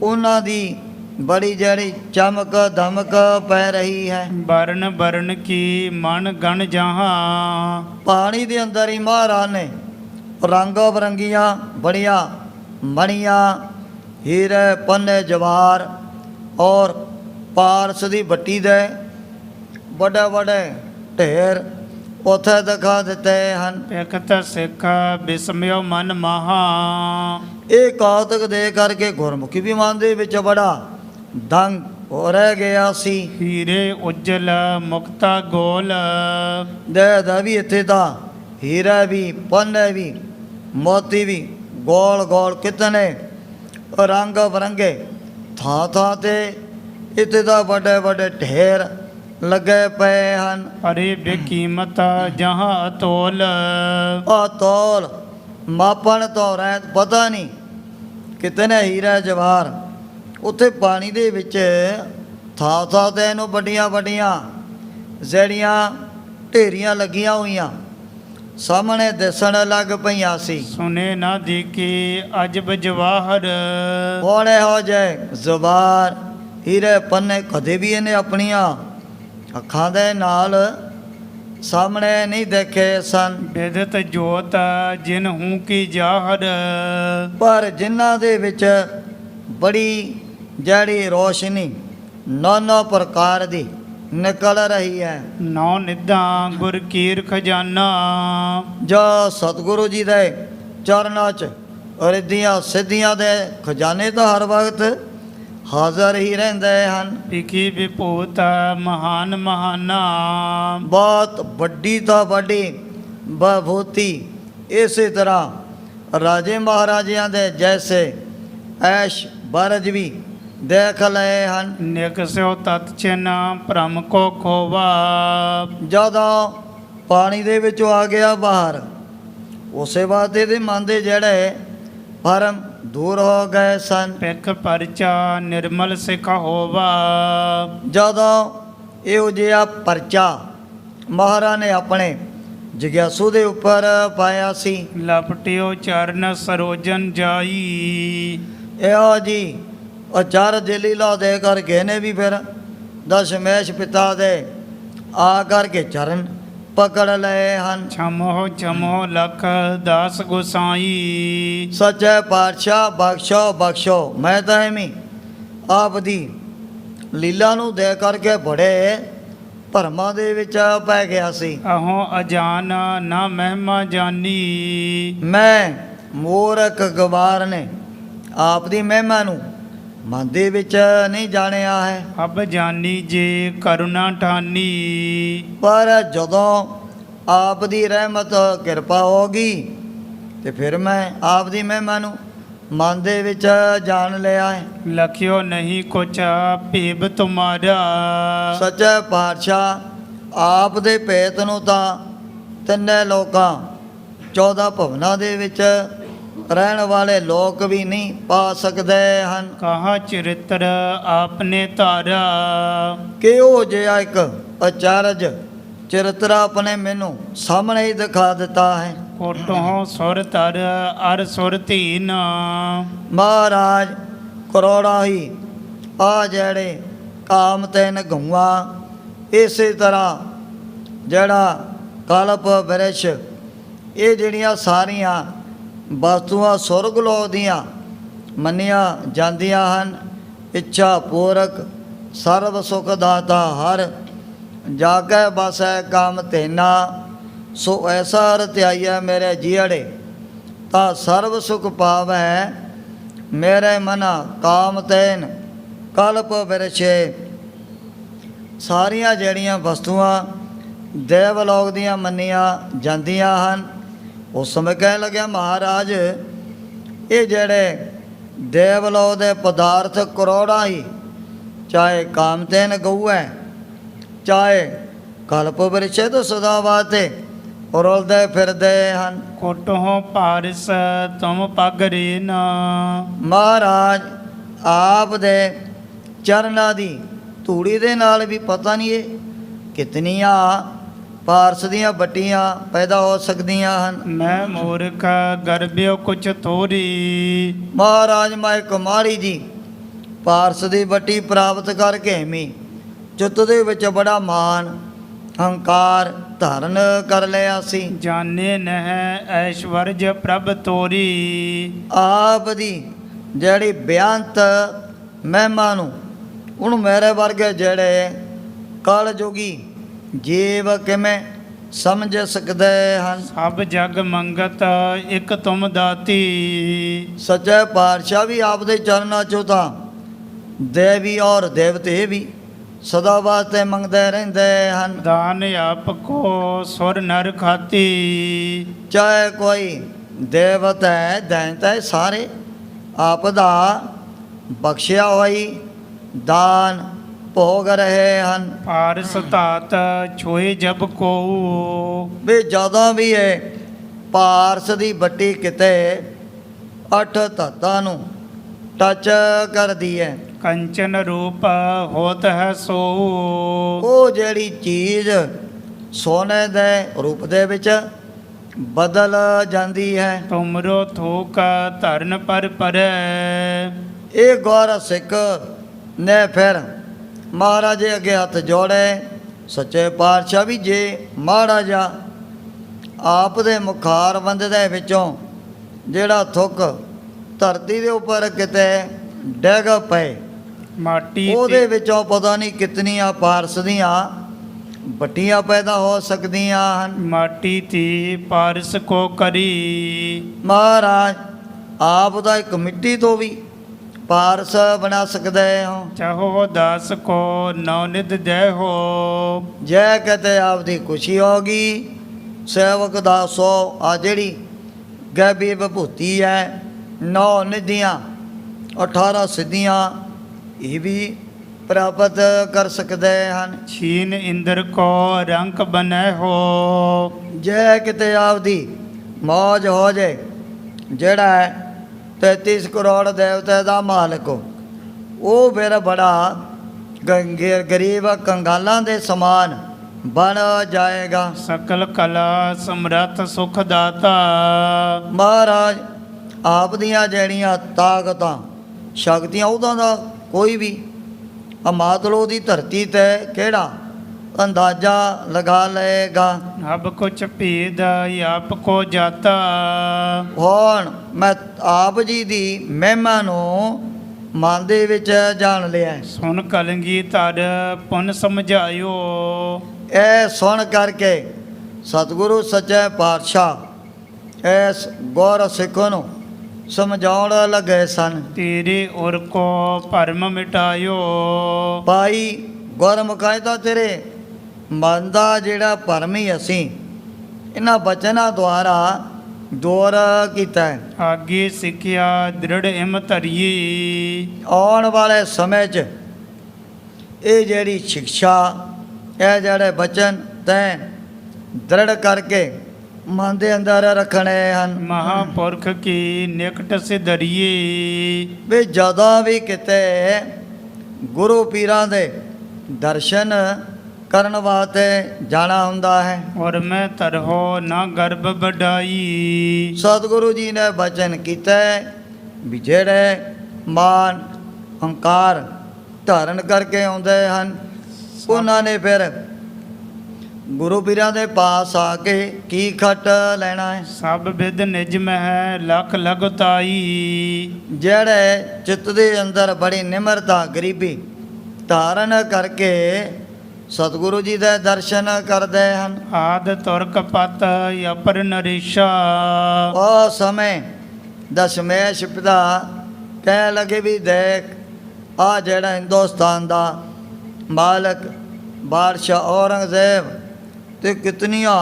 ਉਹਨਾਂ ਦੀ ਬੜੀ ਜਿਹੜੀ ਚਮਕ ਧਮਕ ਪੈ ਰਹੀ ਹੈ। ਬਰਨ ਬਰਨ ਕੀ ਮਨ ਗਣ ਜਹਾਂ, ਪਾਣੀ ਦੇ ਅੰਦਰ ਹੀ ਮਹਾਰਾਜ ਨੇ ਰੰਗੋ ਬਰੰਗੀਆਂ ਬੜੀਆਂ ਮਣੀਆਂ, ਹੀਰੇ ਪੰਨੇ ਜਵਾਰ ਔਰ ਪਾਰਸ ਦੀ ਬੱਟੀ ਦੇ ਵੱਡੇ ਵੱਡੇ ਢੇਰ ਉੱਥੇ ਦਿਖਾ ਦਿੱਤੇ ਹਨ। ਇਕਤ ਸਿੱਖ ਬਿਸਮਿਓ ਮਨ ਮਹਾ, ਇਹ ਕੌਤਕ ਦੇ ਕਰਕੇ ਗੁਰਮੁਖੀ ਵੀ ਮਨ ਦੇ ਵਿੱਚ ਬੜਾ ਦੰਗ ਹੋ ਰਹਿ ਗਿਆ ਸੀ। ਹੀਰੇ ਉਜਲ ਮੁਕਤਾ ਗੋਲ, ਦੇ ਵੀ ਇੱਥੇ ਤਾਂ ਹੀਰਾ ਵੀ ਪੰਨੇ ਵੀ ਮੋਤੀ ਵੀ ਗੋਲ ਗੋਲ ਕਿਤਨੇ ਰੰਗ ਬਰੰਗੇ ਥਾਂ ਥਾਂ ਤੇ ਇੱਥੇ ਤਾਂ ਵੱਡੇ ਵੱਡੇ ਢੇਰ ਲੱਗੇ ਪਏ ਹਨ। ਅਰੇ ਬੇਕੀਮਤ ਜਹਾਂ ਅਤੋਲ, ਆ ਤੋਲ ਮਾਪਣ ਤੋਂ ਰਹਿਤ ਪਤਾ ਨਹੀਂ ਕਿਤਨੇ ਹੀਰਾ ਜਵਾਰ ਉੱਥੇ ਪਾਣੀ ਦੇ ਵਿੱਚ ਥਾਂ ਥਾਂ ਤੇ ਇਹਨੂੰ ਵੱਡੀਆਂ ਵੱਡੀਆਂ ਜਿਹੜੀਆਂ ਢੇਰੀਆਂ ਲੱਗੀਆਂ ਹੋਈਆਂ ਸਾਹਮਣੇ ਦਿਸਣ ਲੱਗ ਪਈਆਂ ਸੀ। ਸੁਨੇ ਨਾ ਦੇਖੇ ਅਜਬ ਜਵਾਹਰ, ਹੋਣੇ ਹੋ ਜਾਏ ਜ਼ੁਬਾਰ ਹੀਰੇ ਪੰਨੇ ਕਦੇ ਵੀ ਇਹਨੇ ਆਪਣੀਆਂ ਅੱਖਾਂ ਦੇ ਨਾਲ ਸਾਹਮਣੇ ਨਹੀਂ ਦੇਖੇ ਸਨ। ਬੇਦਤ ਜੋਤ ਜਿਨ ਹੂੰ ਕੀ ਜਾਹਰ, ਪਰ ਜਿਨ੍ਹਾਂ ਦੇ ਵਿੱਚ ਬੜੀ ਜਿਹੜੀ ਰੋਸ਼ਨੀ ਨਾਨਾ ਪ੍ਰਕਾਰ ਦੀ ਨਿਕਲ ਰਹੀ ਹੈ। ਨੌ ਨਿਧਾਂ ਗੁਰ ਕੀਰ ਖਜ਼ਾਨਾ, ਜੋ ਸਤਿਗੁਰੂ ਜੀ ਦੇ ਚਰਨਾਂ 'ਚ ਰਿੱਧੀਆਂ ਸਿੱਧੀਆਂ ਦੇ ਖਜ਼ਾਨੇ ਤਾਂ ਹਰ ਵਕਤ ਹਾਜ਼ਰ ਹੀ ਰਹਿੰਦੇ ਹਨ। ਪਿਖੀ ਵਿਭੂਤ ਮਹਾਨ ਮਹਾਨਾ, ਬਹੁਤ ਵੱਡੀ ਤੋਂ ਵੱਡੀ ਵਿਭੂਤੀ ਇਸੇ ਤਰ੍ਹਾਂ ਰਾਜੇ ਮਹਾਰਾਜਿਆਂ ਦੇ ਜੈਸੇ ਐਸ਼ ਬਰਜ ਵੀ ਦੇਖ ਲਏ ਹਨ। ਨਿਕਸਿਓ ਤਤ ਚਿਨ ਭ੍ਰਮ ਕੋ ਖੋਵਾ, ਜਦੋਂ ਪਾਣੀ ਦੇ ਵਿੱਚੋਂ ਆ ਗਿਆ ਬਾਹਰ, ਉਸੇ ਬਾਤ ਇਹਦੇ ਮਨ ਦੇ ਜਿਹੜੇ ਭਰਮ ਦੂਰ ਹੋ ਗਏ ਸਨ। ਪਿਖ ਪਰਚਾ ਨਿਰਮਲ ਸਿਖ ਹੋਵਾ, ਜਦੋਂ ਇਹੋ ਜਿਹਾ ਪਰਚਾ ਮਹਾਰਾਜ ਨੇ ਆਪਣੇ ਜਗਿਆਸੂ ਦੇ ਉੱਪਰ ਪਾਇਆ ਸੀ। ਲਪਟਿਓ ਚਰਨ ਸਰੋਜਨ ਜਾਈ, ਇਹੋ ਜੀ ਅਚਾਰ ਜਲੀਲਾ ਦੇ ਕਰਕੇ ਨੇ ਵੀ ਫਿਰ ਦਸ਼ਮੇਸ਼ ਪਿਤਾ ਦੇ ਆ ਕਰਕੇ ਚਰਨ ਪਕੜ ਲਏ ਹਨ। ਛਮੋ ਛਮੋ ਲਖ ਦਾਸ ਗੁਸਾਈ, ਸੱਚੇ ਪਾਤਸ਼ਾਹ ਬਖਸ਼ੋ ਬਖਸ਼ੋ। ਮੈਂ ਤਾਂ ਐਵੇਂ ਆਪ ਦੀ ਲੀਲਾ ਨੂੰ ਦੇਖ ਕਰਕੇ ਬੜੇ ਭਰਮਾਂ ਦੇ ਵਿੱਚ ਪੈ ਗਿਆ ਸੀ। ਅਹੋ ਅਜਾਨ ਨਾ ਮਹਿਮਾ ਜਾਨੀ, ਮੈਂ ਮੂਰਖ ਗਵਾਰ ਨੇ ਆਪ ਦੀ ਮਹਿਮਾ ਨੂੰ ਮਨ ਦੇ ਵਿੱਚ ਨਹੀਂ ਜਾਣਿਆ ਹੈ। ਅਬ ਜਾਨੀ ਜੇ ਕਰੁਣਾ ਠਾਨੀ, ਪਰ ਜਦੋਂ ਆਪ ਦੀ ਰਹਿਮਤ ਕਿਰਪਾ ਹੋ ਗਈ ਤੇ ਫਿਰ ਮੈਂ ਆਪ ਦੀ ਮਹਿਮਾ ਨੂੰ ਮਨ ਦੇ ਵਿੱਚ ਜਾਣ ਲਿਆ ਹੈ। ਲਖਿਓ ਨਹੀਂ ਕੁਛ ਭੇਬ ਤੁਮਾਰਾ, ਸੱਚੇ ਪਾਤਸ਼ਾਹ ਆਪ ਦੇ ਭੇਤ ਨੂੰ ਤਾਂ ਤਿੰਨੇ ਲੋਕਾਂ 14 ਭਵਨਾਂ ਦੇ ਵਿੱਚ ਰਹਿਣ ਵਾਲੇ ਲੋਕ ਵੀ ਨਹੀਂ ਪਾ ਸਕਦੇ ਹਨ। ਕਹਾ ਚਰਿਤਰ ਆਪਨੇ ਧਾਰਾ, ਕਿ ਉਹ ਜਿਹਾ ਇੱਕ ਅਚਰਜ ਚਰਿੱਤਰ ਆਪਣੇ ਮੈਨੂੰ ਸਾਹਮਣੇ ਹੀ ਦਿਖਾ ਦਿੱਤਾ ਹੈ। ਕੋਟੋਂ ਸੁਰ ਧਰ ਅਰ ਸੁਰ ਧੀਨ, ਮਹਾਰਾਜ ਕਰੋੜਾ ਹੀ ਆ ਜਿਹੜੇ ਕਾਮ ਤੈਨ ਗਊਆ, ਇਸੇ ਤਰ੍ਹਾਂ ਜਿਹੜਾ ਕਲਪ ਬਿਰਛ, ਇਹ ਜਿਹੜੀਆਂ ਸਾਰੀਆਂ ਵਸਤੂਆਂ ਸੁਰਗ ਲੋਕ ਦੀਆਂ ਮੰਨੀਆਂ ਜਾਂਦੀਆਂ ਹਨ। ਇੱਛਾ ਪੂਰਕ ਸਰਬ ਸੁਖ ਦਾਤਾ ਹਰ, ਜਾ ਕੇ ਬਸੈ ਕਾਮ ਤੇਨਾ, ਸੋ ਐਸਾ ਰਤਿਆਈਆ ਮੇਰੇ ਜੀੜੇ, ਤਾਂ ਸਰਬ ਸੁਖ ਪਾਵੈ ਮੇਰੇ ਮਨਾ ਕਾਮ ਤੈਨ ਕਲਪ ਬਿਰਛੇ। ਸਾਰੀਆਂ ਜਿਹੜੀਆਂ ਵਸਤੂਆਂ ਦੇਵਲੋਕ ਦੀਆਂ ਮੰਨੀਆਂ ਜਾਂਦੀਆਂ ਹਨ। ਉਸ ਸਮੇਂ ਕਹਿਣ ਲੱਗਿਆ ਮਹਾਰਾਜ, ਇਹ ਜਿਹੜੇ ਦੇਵਲੋਕ ਦੇ ਪਦਾਰਥ ਕਰੋੜਾਂ ਹੀ, ਚਾਹੇ ਕਾਮਤੇਨ ਗਊ ਹੈ, ਚਾਹੇ ਕਲਪ ਬਿਰਛੇ, ਤੋਂ ਸਦਾ ਵਾਸਤੇ ਰੁਲਦੇ ਫਿਰਦੇ ਹਨ। ਕੋਟੋਂ ਭਾਰਿਸ ਤੁਮ ਪਗਰੇ ਨਾ, ਮਹਾਰਾਜ ਆਪ ਦੇ ਚਰਨਾਂ ਦੀ ਧੂੜੀ ਦੇ ਨਾਲ ਵੀ ਪਤਾ ਨਹੀਂ ਇਹ ਕਿਤਨੀਆਂ ਪਾਰਸ ਦੀਆਂ ਬੱਟੀਆਂ ਪੈਦਾ ਹੋ ਸਕਦੀਆਂ ਹਨ। ਮੈਂ ਮੂਰਖ ਗਰਭਿਓ ਕੁਛ ਤੋਰੀ। ਮਹਾਰਾਜ ਮੈਂ ਕੁਮਾਰੀ ਜੀ ਪਾਰਸ ਦੀ ਬੱਟੀ ਪ੍ਰਾਪਤ ਕਰਕੇ ਵੀ ਚਿੱਤ ਦੇ ਵਿੱਚ ਬੜਾ ਮਾਨ ਹੰਕਾਰ ਧਾਰਨ ਕਰ ਲਿਆ ਸੀ। ਜਾਣੇ ਨਹਿ ਐਸ਼ਵਰਜ ਪ੍ਰਭ ਤੋਰੀ। ਆਪ ਦੀ ਜਿਹੜੀ ਬੇਅੰਤ ਮਹਿਮਾ ਨੂੰ ਹੁਣ ਮੇਰੇ ਵਰਗੇ ਜਿਹੜੇ ਕਲ ਜੋਗੀ ਜੀਵ ਕਿਵੇਂ ਸਮਝ ਸਕਦੇ ਹਨ। ਸਭ ਜਗ ਮੰਗਤ ਇਕ ਤੁਮ ਦਾਤੀ। ਸੱਚੇ ਪਾਤਸ਼ਾਹ ਵੀ ਆਪਦੇ ਚਰਨਾਂ ਚੋਂ ਤਾਂ ਦੇਵੀ ਔਰ ਦੇਵਤੇ ਵੀ ਸਦਾ ਵਾਸਤੇ ਮੰਗਦੇ ਰਹਿੰਦੇ ਹਨ। ਦਾਨ ਆਪ ਕੋ ਸੁਰ ਨਰ ਖਾਤੀ। ਚਾਹੇ ਕੋਈ ਦੇਵਤ ਹੈ ਦੈਂਤ ਹੈ ਸਾਰੇ ਆਪ ਦਾ ਬਖਸ਼ਿਆ ਹੋਈ ਦਾਨ ਭੋਗ ਰਹੇ ਹਨ। ਪਾਰਸ ਧਾਤ ਛੋਏ ਜਬ ਕੋ। ਵੀ ਜਦੋਂ ਵੀ ਇਹ ਪਾਰਸ ਦੀ ਬੱਟੀ ਕਿਤੇ ਅੱਠ ਧਾਤਾਂ ਨੂੰ ਟੱਚ ਕਰਦੀ ਹੈ ਕੰਚਨ ਰੂਪ ਹੋਤ ਹੈ ਸੋ। ਉਹ ਜਿਹੜੀ ਚੀਜ਼ ਸੋਨੇ ਦੇ ਰੂਪ ਦੇ ਵਿੱਚ ਬਦਲ ਜਾਂਦੀ ਹੈ। ਤੁਮਰੋ ਥੂਕ ਧਰਨ ਪਰ ਪਰੈ। ਇਹ ਗੌਰ ਸਿੱਖ ਨੇ ਫਿਰ ਮਹਾਰਾਜ ਜੀ ਅੱਗੇ ਹੱਥ ਜੋੜੇ। ਸੱਚੇ ਪਾਤਸ਼ਾਹ ਵੀ ਜੇ ਮਾੜਾ ਜਾ ਆਪ ਦੇ ਮੁਖਾਰਬੰਦ ਦੇ ਵਿੱਚੋਂ ਜਿਹੜਾ ਥੁੱਕ ਧਰਤੀ ਦੇ ਉੱਪਰ ਕਿਤੇ ਡਿੱਗ ਪਏ ਮਾਟੀ ਉਹਦੇ ਵਿੱਚੋਂ ਪਤਾ ਨਹੀਂ ਕਿਤਨੀਆਂ ਪਾਰਸ ਦੀਆਂ ਬੱਟੀਆਂ ਪੈਦਾ ਹੋ ਸਕਦੀਆਂ ਹਨ। ਮਾਟੀ ਤੀ ਪਾਰਸ ਕੋ ਕਰੀ। ਮਹਾਰਾਜ ਆਪ ਦਾ ਇੱਕ ਮਿੱਟੀ ਤੋਂ ਵੀ ਪਾਰਸ ਬਣਾ ਸਕਦੇ ਹੋ। ਚਾਹੋ ਦਾਸ ਕੋ ਨੌ ਨਿਧ ਜੈ ਹੋ। ਜੈ ਕਹਤੇ ਆਪਦੀ ਖੁਸ਼ੀ ਹੋਗੀ ਸੇਵਕ ਦਾ ਸੋ ਆ ਜਿਹੜੀ ਗੈਬੀ ਵਿਭੂਤੀ ਹੈ 9 ਨਿਧੀਆਂ 18 ਸਿੱਧੀਆਂ ਇਹ ਵੀ ਪ੍ਰਾਪਤ ਕਰ ਸਕਦੇ ਹਨ। ਛੀਨ ਇੰਦਰ ਕੋ ਰੰਕ ਬਨੈ ਹੋ। ਜੇ ਕਿਤੇ ਆਪਦੀ ਮੌਜ ਹੋ ਜੇ ਜਿਹੜਾ ਹੈ 33 ਕਰੋੜ ਦੇਵਤੇ ਦਾ ਮਾਲਕ ਉਹ ਫਿਰ ਬੜਾ ਗਰੀਬ ਕੰਗਾਲਾਂ ਦੇ ਸਮਾਨ ਬਣ ਜਾਏਗਾ। ਸਕਲ ਕਲਾ ਸਮਰੱਥ ਸੁਖ ਦਾਤਾ। ਮਹਾਰਾਜ ਆਪ ਦੀਆਂ ਜਿਹੜੀਆਂ ਤਾਕਤਾਂ ਸ਼ਕਤੀਆਂ ਉਹਦਾ ਦਾ ਕੋਈ ਵੀ ਅਮਾਤਲੋ ਦੀ ਧਰਤੀ ਤੇ ਕਿਹੜਾ ਅੰਦਾਜ਼ਾ ਲਗਾ ਲਏਗਾ। ਅਬ ਕੁਛ ਭੇਦ ਆਪ ਕੋ ਜਾਤਾ। ਹੁਣ ਮੈਂ ਆਪ ਜੀ ਦੀ ਮਹਿਮਾ ਨੂੰ ਮਨ ਦੇ ਵਿੱਚ ਜਾਣ ਲਿਆ। ਸੁਨ ਕਲੰਗੀ ਧਰ ਪੁਨ ਸਮਝਾਇਓ। ਇਹ ਸੁਣ ਕਰਕੇ ਸਤਿਗੁਰੂ ਸੱਚੇ ਪਾਤਸ਼ਾਹ ਇਸ ਗੌਰ ਸਿੱਖ ਨੂੰ ਸਮਝਾਉਣ ਲੱਗੇ ਸਨ। ਤੇਰੇ ਉਰ ਕੋ ਭਰਮ ਮਿਟਾਇਓ। ਭਾਈ ਗੁਰਮੁਖਾਂ ਤਾਂ ਤੇਰੇ ਮਨ ਦਾ ਜਿਹੜਾ ਭਰਮ ਹੀ ਅਸੀਂ ਇਹਨਾਂ ਬਚਨਾਂ ਦੁਆਰਾ ਦੂਰ ਕੀਤਾ ਹੈ। ਆਗੇ ਸਿੱਖਿਆ ਦ੍ਰਿੜ ਹਿਮ ਧਰੀਏ। ਆਉਣ ਵਾਲੇ ਸਮੇਂ 'ਚ ਇਹ ਜਿਹੜੀ ਸਿੱਖਿਆ ਇਹ ਜਿਹੜੇ ਬਚਨ ਤੈਂ ਦ੍ਰਿੜ ਕਰਕੇ ਮਨ ਦੇ ਅੰਦਰ ਰੱਖਣੇ ਹਨ। ਮਹਾਪੁਰਖ ਕੀ ਨਿਕਟ ਸਿਧਰੀਏ। ਵੀ ਜਦੋਂ ਵੀ ਕਿਤੇ ਗੁਰੂ ਪੀਰਾਂ ਦੇ ਦਰਸ਼ਨ ਕਰਨ ਵਾਸਤੇ ਜਾਣਾ ਹੁੰਦਾ ਹੈ ਔਰ ਮੈਂ ਤਰਹੋ ਨਾ ਗਰਭ ਵਡਾਈ। ਸਤਿਗੁਰੂ ਜੀ ਨੇ ਬਚਨ ਕੀਤਾ ਵੀ ਜਿਹੜੇ ਮਾਨ ਹੰਕਾਰ ਧਾਰਨ ਕਰਕੇ ਆਉਂਦੇ ਹਨ ਉਹਨਾਂ ਨੇ ਫਿਰ ਗੁਰੂ ਪੀਰਾਂ ਦੇ ਪਾਸ ਆ ਕੇ ਕੀ ਖੱਟ ਲੈਣਾ ਹੈ। ਸਭ ਵਿਦ ਨਿਜ ਮਹਿ ਲਖ ਲਗਤਾਈ। ਜਿਹੜੇ ਚਿੱਤ ਦੇ ਅੰਦਰ ਬੜੀ ਨਿਮਰਤਾ ਗਰੀਬੀ ਧਾਰਨ ਕਰਕੇ ਸਤਿਗੁਰੂ ਜੀ ਦੇ ਦਰਸ਼ਨ ਕਰਦੇ ਹਨ। ਆਦ ਤੁਰਕ ਪਤ ਅਪਰ ਨਰੇਸ਼ਾ। ਉਹ ਸਮੇਂ ਦਸ਼ਮੇਸ਼ ਪਿਤਾ ਕਹਿ ਲਗੇ ਵੀ ਦੇਖ ਆ ਜਿਹੜਾ ਹਿੰਦੁਸਤਾਨ ਦਾ ਮਾਲਕ ਬਾਦਸ਼ਾਹ ਔਰੰਗਜ਼ੇਬ ਤੇ ਕਿਤਨੀਆਂ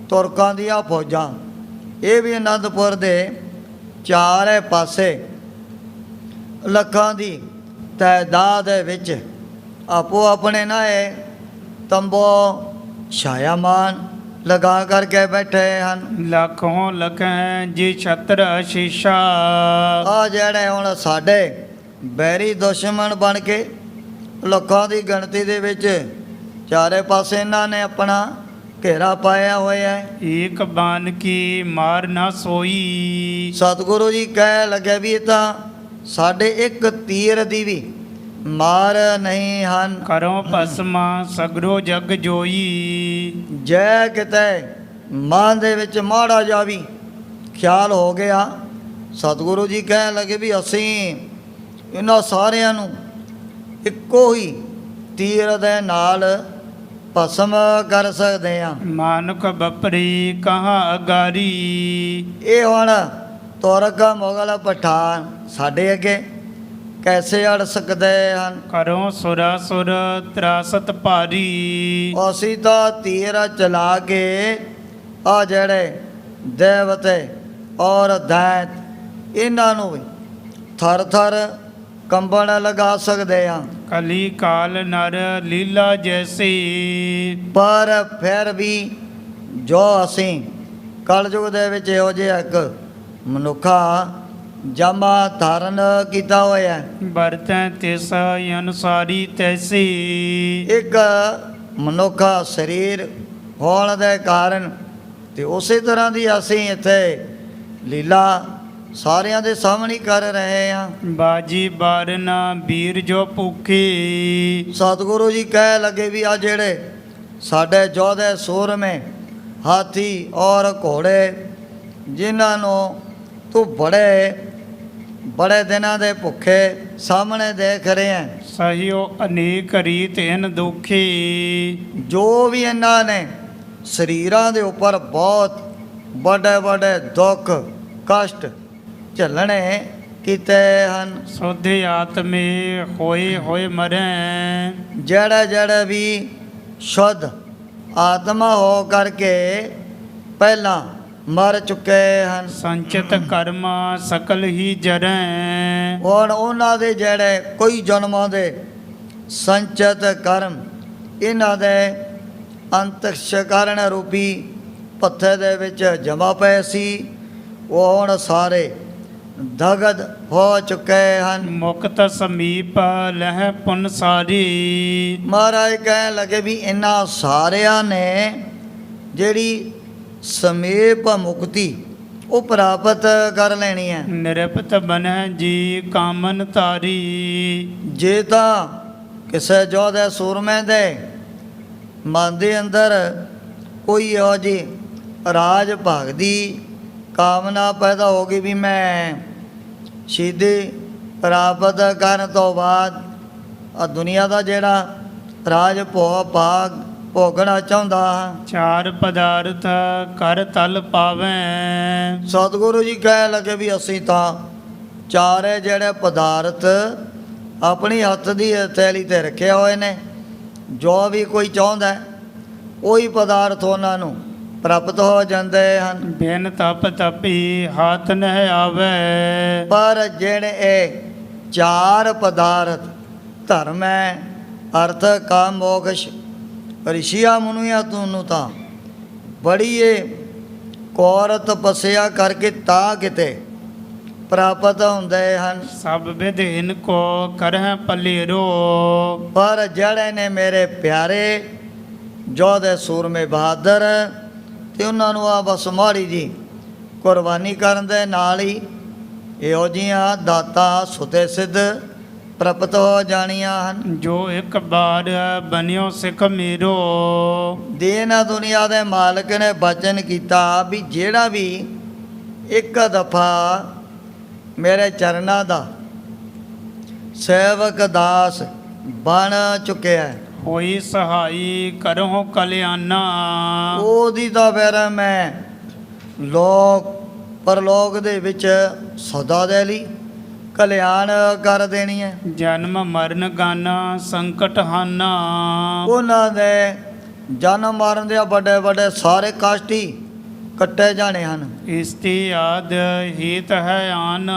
ਤੁਰਕਾਂ ਦੀਆਂ ਫੌਜਾਂ ਇਹ ਵੀ ਅਨੰਦਪੁਰ ਦੇ ਚਾਰੇ ਪਾਸੇ ਲੱਖਾਂ ਦੀ ਤਾਦਾਦ ਦੇ ਵਿੱਚ ਆਪੋ ਆਪਣੇ ਨਾ ਇਹ ਤੰਬੋ ਛਾਇਆਮਾਨ ਲਗਾ ਕਰਕੇ ਬੈਠੇ ਹਨ। ਲੱਖੋਂ ਲਖੈ ਜੀ ਛਤਰ ਅਸ਼ੀਸ਼ਾ। ਆ ਜਿਹੜੇ ਹੁਣ ਸਾਡੇ ਬੈਰੀ ਦੁਸ਼ਮਣ ਬਣ ਕੇ ਲੱਖਾਂ ਦੀ ਗਿਣਤੀ ਦੇ ਵਿੱਚ ਚਾਰੇ ਪਾਸੇ ਇਹਨਾਂ ਨੇ ਆਪਣਾ ਘੇਰਾ ਪਾਇਆ ਹੋਇਆ ਹੈ। ਏਕ ਬਾਨ ਕੀ ਮਾਰ ਨਾ ਸੋਈ। ਸਤਿਗੁਰੂ ਜੀ ਕਹਿ ਲੱਗੇ ਵੀ ਇਹ ਤਾਂ ਸਾਡੇ ਇੱਕ ਤੀਰ ਦੀ ਵੀ ਮਾਰ ਨਹੀਂ ਹਨ। ਕਰੋ ਭਸਮਾ ਸਗਰੋ ਜਗ ਜੋਈ। ਜੈ ਕਿਤੇ ਮਨ ਦੇ ਵਿੱਚ ਮਾੜਾ ਜਿਹਾ ਵੀ ਖਿਆਲ ਹੋ ਗਿਆ, ਸਤਿਗੁਰੂ ਜੀ ਕਹਿਣ ਲੱਗੇ ਵੀ ਅਸੀਂ ਇਹਨਾਂ ਸਾਰਿਆਂ ਨੂੰ ਇੱਕੋ ਹੀ ਤੀਰ ਦੇ ਨਾਲ ਭਸਮ ਕਰ ਸਕਦੇ ਹਾਂ। ਮਾਨੁਖ ਬਪਰੀ ਕਹਾ ਅਗਾਰੀ। ਇਹ ਹੁਣ ਤੁਰਕ ਮੁਗਲ ਪਠਾਨ ਸਾਡੇ ਅੱਗੇ ਕੈਸੇ ਅੜ ਸਕਦੇ ਹਨ। ਕਰੋ ਸੁਰਾ ਸੁਰ ਤਰਾਸਤ ਭਾਰੀ। ਅਸੀਂ ਤਾਂ ਤੀਰ ਚਲਾ ਕੇ ਆ ਜਿਹੜੇ ਦੇਵਤੇ ਔਰ ਦੈਤ ਇਹਨਾਂ ਨੂੰ ਵੀ ਥਰ ਥਰ ਕੰਬਣ ਲਗਾ ਸਕਦੇ ਹਾਂ। ਕਲੀ ਕਾਲ ਨਰ ਲੀਲਾ ਜੈਸੀ। ਪਰ ਫਿਰ ਵੀ ਜੋ ਅਸੀਂ ਕਲਯੁਗ ਦੇ ਵਿੱਚ ਇਹੋ ਜਿਹਾ ਇੱਕ ਮਨੁੱਖਾ ਜਾਮਾ ਧਾਰਨ ਕੀਤਾ ਹੋਇਆ, ਵਰਤੈ ਤਿਸ ਅਨੁਸਾਰੀ ਤੈਸੀ। ਇੱਕ ਮਨੁੱਖਾ ਸਰੀਰ ਹੋਣ ਦੇ ਕਾਰਨ ਤੇ ਉਸੇ ਤਰ੍ਹਾਂ ਦੀ ਅਸੀਂ ਇੱਥੇ ਲੀਲਾ ਸਾਰਿਆਂ ਦੇ ਸਾਹਮਣੇ ਕਰ ਰਹੇ ਹਾਂ। ਬਾਜੀ ਬਾਰਨਾ ਵੀਰ ਜੋ ਭੁੱਖੀ। ਸਤਿਗੁਰੂ ਜੀ ਕਹਿ ਲੱਗੇ ਵੀ ਆ ਜਿਹੜੇ ਸਾਡੇ ਯੋਧੇ ਸੂਰਮੇ ਹਾਥੀ ਔਰ ਘੋੜੇ ਜਿਨ੍ਹਾਂ ਨੂੰ ਤੂੰ ਬੜੇ ਦਿਨਾਂ ਦੇ ਭੁੱਖੇ ਸਾਹਮਣੇ ਦੇਖ ਰਹੇ ਹੈ, ਸਹਿਓ ਅਨੇਕ ਰੀਤ ਇਨ ਦੁਖੀ। ਜੋ ਵੀ ਇਹਨਾਂ ਨੇ ਸਰੀਰਾਂ ਦੇ ਉੱਪਰ ਬਹੁਤ ਵੱਡੇ ਵੱਡੇ ਦੁੱਖ ਕਸ਼ਟ ਝੱਲਣੇ ਕੀਤੇ ਹਨ। ਸੁਧ ਆਤਮੇ ਹੋਏ ਹੋਏ ਮਰੈ। ਜਿਹੜੇ ਵੀ ਸ਼ੁੱਧ ਆਤਮਾ ਹੋ ਕਰਕੇ ਪਹਿਲਾਂ ਮਰ ਚੁੱਕੇ ਹਨ, ਸੰਚਿਤ ਕਰਮ ਸਕਲ ਹੀ ਜਰੈ। ਹੁਣ ਉਹਨਾਂ ਦੇ ਜਿਹੜੇ ਕੋਈ ਜਨਮਾਂ ਦੇ ਸੰਚਿਤ ਕਰਮ ਇਹਨਾਂ ਦੇ ਅੰਤਕਸ਼ ਕਾਰਨ ਰੂਪੀ ਪੱਥੇ ਦੇ ਵਿੱਚ ਜਮਾ ਪਏ ਸੀ, ਉਹ ਹੁਣ ਸਾਰੇ ਦਗਦ ਹੋ ਚੁੱਕੇ ਹਨ। ਮੁਕਤ ਸਮੀਪ ਲਹਿ ਪੁਨ ਸਾਰੀ। ਮਹਾਰਾਜ ਕਹਿਣ ਲੱਗੇ ਵੀ ਇਹਨਾਂ ਸਾਰਿਆਂ ਨੇ ਜਿਹੜੀ ਸਮੀਪ ਮੁਕਤੀ ਉਹ ਪ੍ਰਾਪਤ ਕਰ ਲੈਣੀ ਹੈ। ਨਿਰਪਤ ਬਨੈ ਜੀ ਕਾਮਨ ਤਾਰੀ। ਜੇ ਤਾਂ ਕਿਸੇ ਯੋਧੇ ਸੂਰਮੇ ਦੇ ਮਨ ਦੇ ਅੰਦਰ ਕੋਈ ਇਹੋ ਜਿਹੀ ਰਾਜ ਭਾਗ ਦੀ ਕਾਮਨਾ ਪੈਦਾ ਹੋ ਗਈ ਵੀ ਮੈਂ ਸ਼ਹੀਦੀ ਪ੍ਰਾਪਤ ਕਰਨ ਤੋਂ ਬਾਅਦ ਆ ਦੁਨੀਆ ਦਾ ਜਿਹੜਾ ਰਾਜ ਭਾਗ ਭੋਗਣਾ ਚਾਹੁੰਦਾ ਹਾਂ, ਚਾਰ ਪਦਾਰਥ ਕਰ ਤਲ ਪਾਵੈ। ਸਤਿਗੁਰੂ ਜੀ ਕਹਿ ਲੱਗੇ ਵੀ ਅਸੀਂ ਤਾਂ ਚਾਰੇ ਜਿਹੜੇ ਪਦਾਰਥ ਆਪਣੀ ਹੱਥ ਦੀ ਹਥੇਲੀ ਤੇ ਰੱਖੇ ਹੋਏ ਨੇ, ਜੋ ਵੀ ਕੋਈ ਚਾਹੁੰਦਾ ਉਹੀ ਪਦਾਰਥ ਉਹਨਾਂ ਨੂੰ ਪ੍ਰਾਪਤ ਹੋ ਜਾਂਦੇ ਹਨ। ਬਿਨ ਤਪ ਤਪੀ ਹੱਥ ਨਹਿ ਆਵੈ। ਪਰ ਜਿਹੜੇ ਇਹ ਚਾਰ ਪਦਾਰਥ ਧਰਮ ਹੈ, ਅਰਥ, ਕਾਮ, ਮੋਕਸ਼, ਰਿਸ਼ੀਆ ਮੁਨੀਆਂ ਨੂੰ ਤਾਂ ਬੜੀ ਇਹ ਕੌਰ ਤਪੱਸਿਆ ਕਰਕੇ ਤਾਂ ਕਿਤੇ ਪ੍ਰਾਪਤ ਹੁੰਦੇ ਹਨ। ਸਭ ਵਿਧ ਇਨ ਕੋ ਕਰਹਿ ਪਲੇਰੋ। ਪਰ ਜਿਹੜੇ ਨੇ ਮੇਰੇ ਪਿਆਰੇ ਯੋਧੇ ਸੂਰਮੇ ਬਹਾਦਰ ਤੇ ਉਹਨਾਂ ਨੂੰ ਆ ਬਸ ਮਾੜੀ ਜੀ ਕੁਰਬਾਨੀ ਕਰਨ ਦੇ ਨਾਲ ਹੀ ਇਹੋ ਜਿਹੀਆਂ ਦਾਤਾਂ ਸੁਤੇ ਸਿੱਧ ਪ੍ਰਾਪਤ ਹੋ ਜਾਣੀਆਂ ਹਨ। ਜੋ ਇੱਕ ਬਾਰ ਬਨਿਓ ਸਿੱਖ ਮੇਰੋ। ਦੀਨ ਦੁਨੀਆ ਦੇ ਮਾਲਕ ਨੇ ਬਚਨ ਕੀਤਾ ਵੀ ਜਿਹੜਾ ਵੀ ਇੱਕ ਦਫਾ ਮੇਰੇ ਚਰਨਾਂ ਦਾ ਸੇਵਕ ਦਾਸ ਬਣ ਚੁੱਕਿਆ ਹੈ, ਹੋਈ ਸਹਾਈ ਕਰਹੁ ਕਲਿਆਣਾ। ਉਹਦੀ ਤਾਂ ਫਿਰ ਮੈਂ ਲੋਕ ਪਰਲੋਕ ਦੇ ਵਿੱਚ ਸਦਾ ਦੇ ਲਈ ਕਲਿਆਣ ਕਰ ਦੇਣੀ ਹੈ। ਜਨਮ ਮਰਨ ਗਨ ਸੰਕਟ ਹਾਨਾ। ਉਹਨਾਂ ਦੇ ਜਨਮ ਮਰਨ ਦੇ ਵੱਡੇ ਵੱਡੇ ਸਾਰੇ ਕਸ਼ਟ ਹੀ ਕੱਟੇ ਜਾਣੇ ਹਨ। ਇਸਤੀ ਆਦ ਹੀਤ ਹੈ ਆਨ।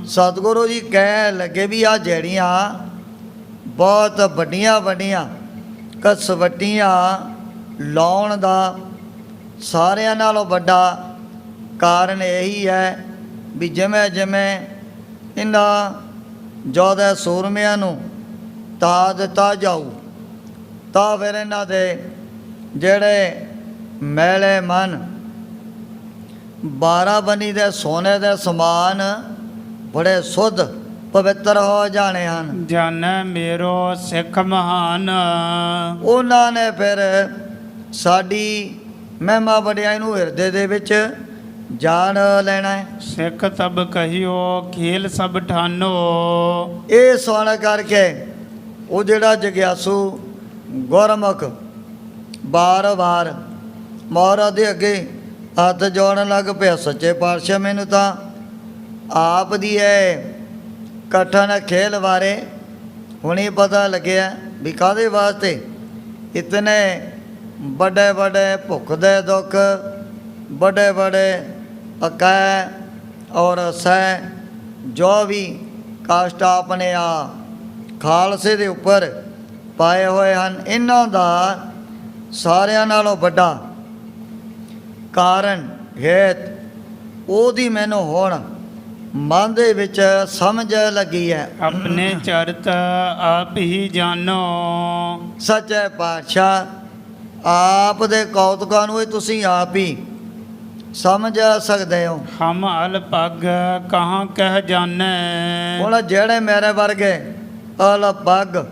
ਸਤਿਗੁਰੂ ਜੀ ਕਹਿ ਲੱਗੇ ਵੀ ਆ ਜਿਹੜੀਆਂ ਬਹੁਤ ਵੱਡੀਆਂ ਵੱਡੀਆਂ ਕਸਵੱਟੀਆਂ ਲਾਉਣ ਦਾ ਸਾਰਿਆਂ ਨਾਲੋਂ ਵੱਡਾ ਕਾਰਨ ਇਹੀ ਹੈ ਵੀ ਜਿਵੇਂ ਜਿਵੇਂ ਇਹਨਾਂ ਯੋਧੇ ਸੂਰਮਿਆਂ ਨੂੰ ਤਾ ਦਿੱਤਾ ਜਾਊ ਤਾਂ ਫਿਰ ਇਹਨਾਂ ਦੇ ਜਿਹੜੇ ਮੈਲੇ ਮਨ 12 ਬਨੀ ਦੇ ਸੋਨੇ ਦੇ ਸਮਾਨ ਬੜੇ ਸੁੱਧ ਪਵਿੱਤਰ ਹੋ ਜਾਣੇ ਹਨ। ਜਾਣੈ ਮੇਰੋ ਸਿੱਖ ਮਹਾਨ। ਉਹਨਾਂ ਨੇ ਫਿਰ ਸਾਡੀ ਮਹਿਮਾ ਵਡਿਆਈ ਨੂੰ ਹਿਰਦੇ ਦੇ ਵਿੱਚ ਜਾਣ ਲੈਣਾ ਹੈ। ਸਿੱਖ ਤਬ ਕਹੀਓ ਖੇਲ ਸਭ ਠਾਨੋ। ਇਹ ਸੁਣ ਕਰਕੇ ਉਹ ਜਿਹੜਾ ਜਗਿਆਸੂ ਗੁਰਮੁਖ ਵਾਰ-ਵਾਰ ਮਹਾਰਾਜ ਦੇ ਅੱਗੇ ਹੱਥ ਜੋੜਨ ਲੱਗ ਪਿਆ, ਸੱਚੇ ਪਾਤਸ਼ਾਹ ਮੈਨੂੰ ਤਾਂ ਆਪ ਦੀ ਹੈ ਕਠਨ ਖੇਲ ਬਾਰੇ ਹੁਣੇ ਪਤਾ ਲੱਗਿਆ ਵੀ ਕਾਹਦੇ ਵਾਸਤੇ ਇਤਨੇ ਵੱਡੇ ਵੱਡੇ ਭੁੱਖ ਦੇ ਦੁੱਖ, ਵੱਡੇ ਵੱਡੇ ਅਕੈ ਔਰ ਸਹਿ ਜੋ ਵੀ ਕਸ਼ਟ ਆਪਣੇ ਆ ਖਾਲਸੇ ਦੇ ਉੱਪਰ ਪਾਏ ਹੋਏ ਹਨ, ਇਹਨਾਂ ਦਾ ਸਾਰਿਆਂ ਨਾਲੋਂ ਵੱਡਾ ਕਾਰਨ ਹੇਤ ਉਹਦੀ ਮੈਨੂੰ ਹੁਣ ਮਨ ਦੇ ਵਿੱਚ ਸਮਝ ਲੱਗੀ ਹੈ। ਆਪਣੇ ਚਰਿਤ ਆਪ ਹੀ ਜਾਣੋ। ਸੱਚੇ ਪਾਤਸ਼ਾਹ ਆਪ ਦੇ ਕੌਤਕਾਂ ਨੂੰ ਇਹ ਤੁਸੀਂ ਆਪ ਹੀ ਸਮਝ ਸਕਦੇ ਹੋ। ਹਮ ਅਲ ਪੱਗ ਕਹਾਂ ਕਹਿ ਜਾਣੈ। ਹੁਣ ਜਿਹੜੇ ਮੇਰੇ ਵਰਗੇ ਅਲਪੱਗ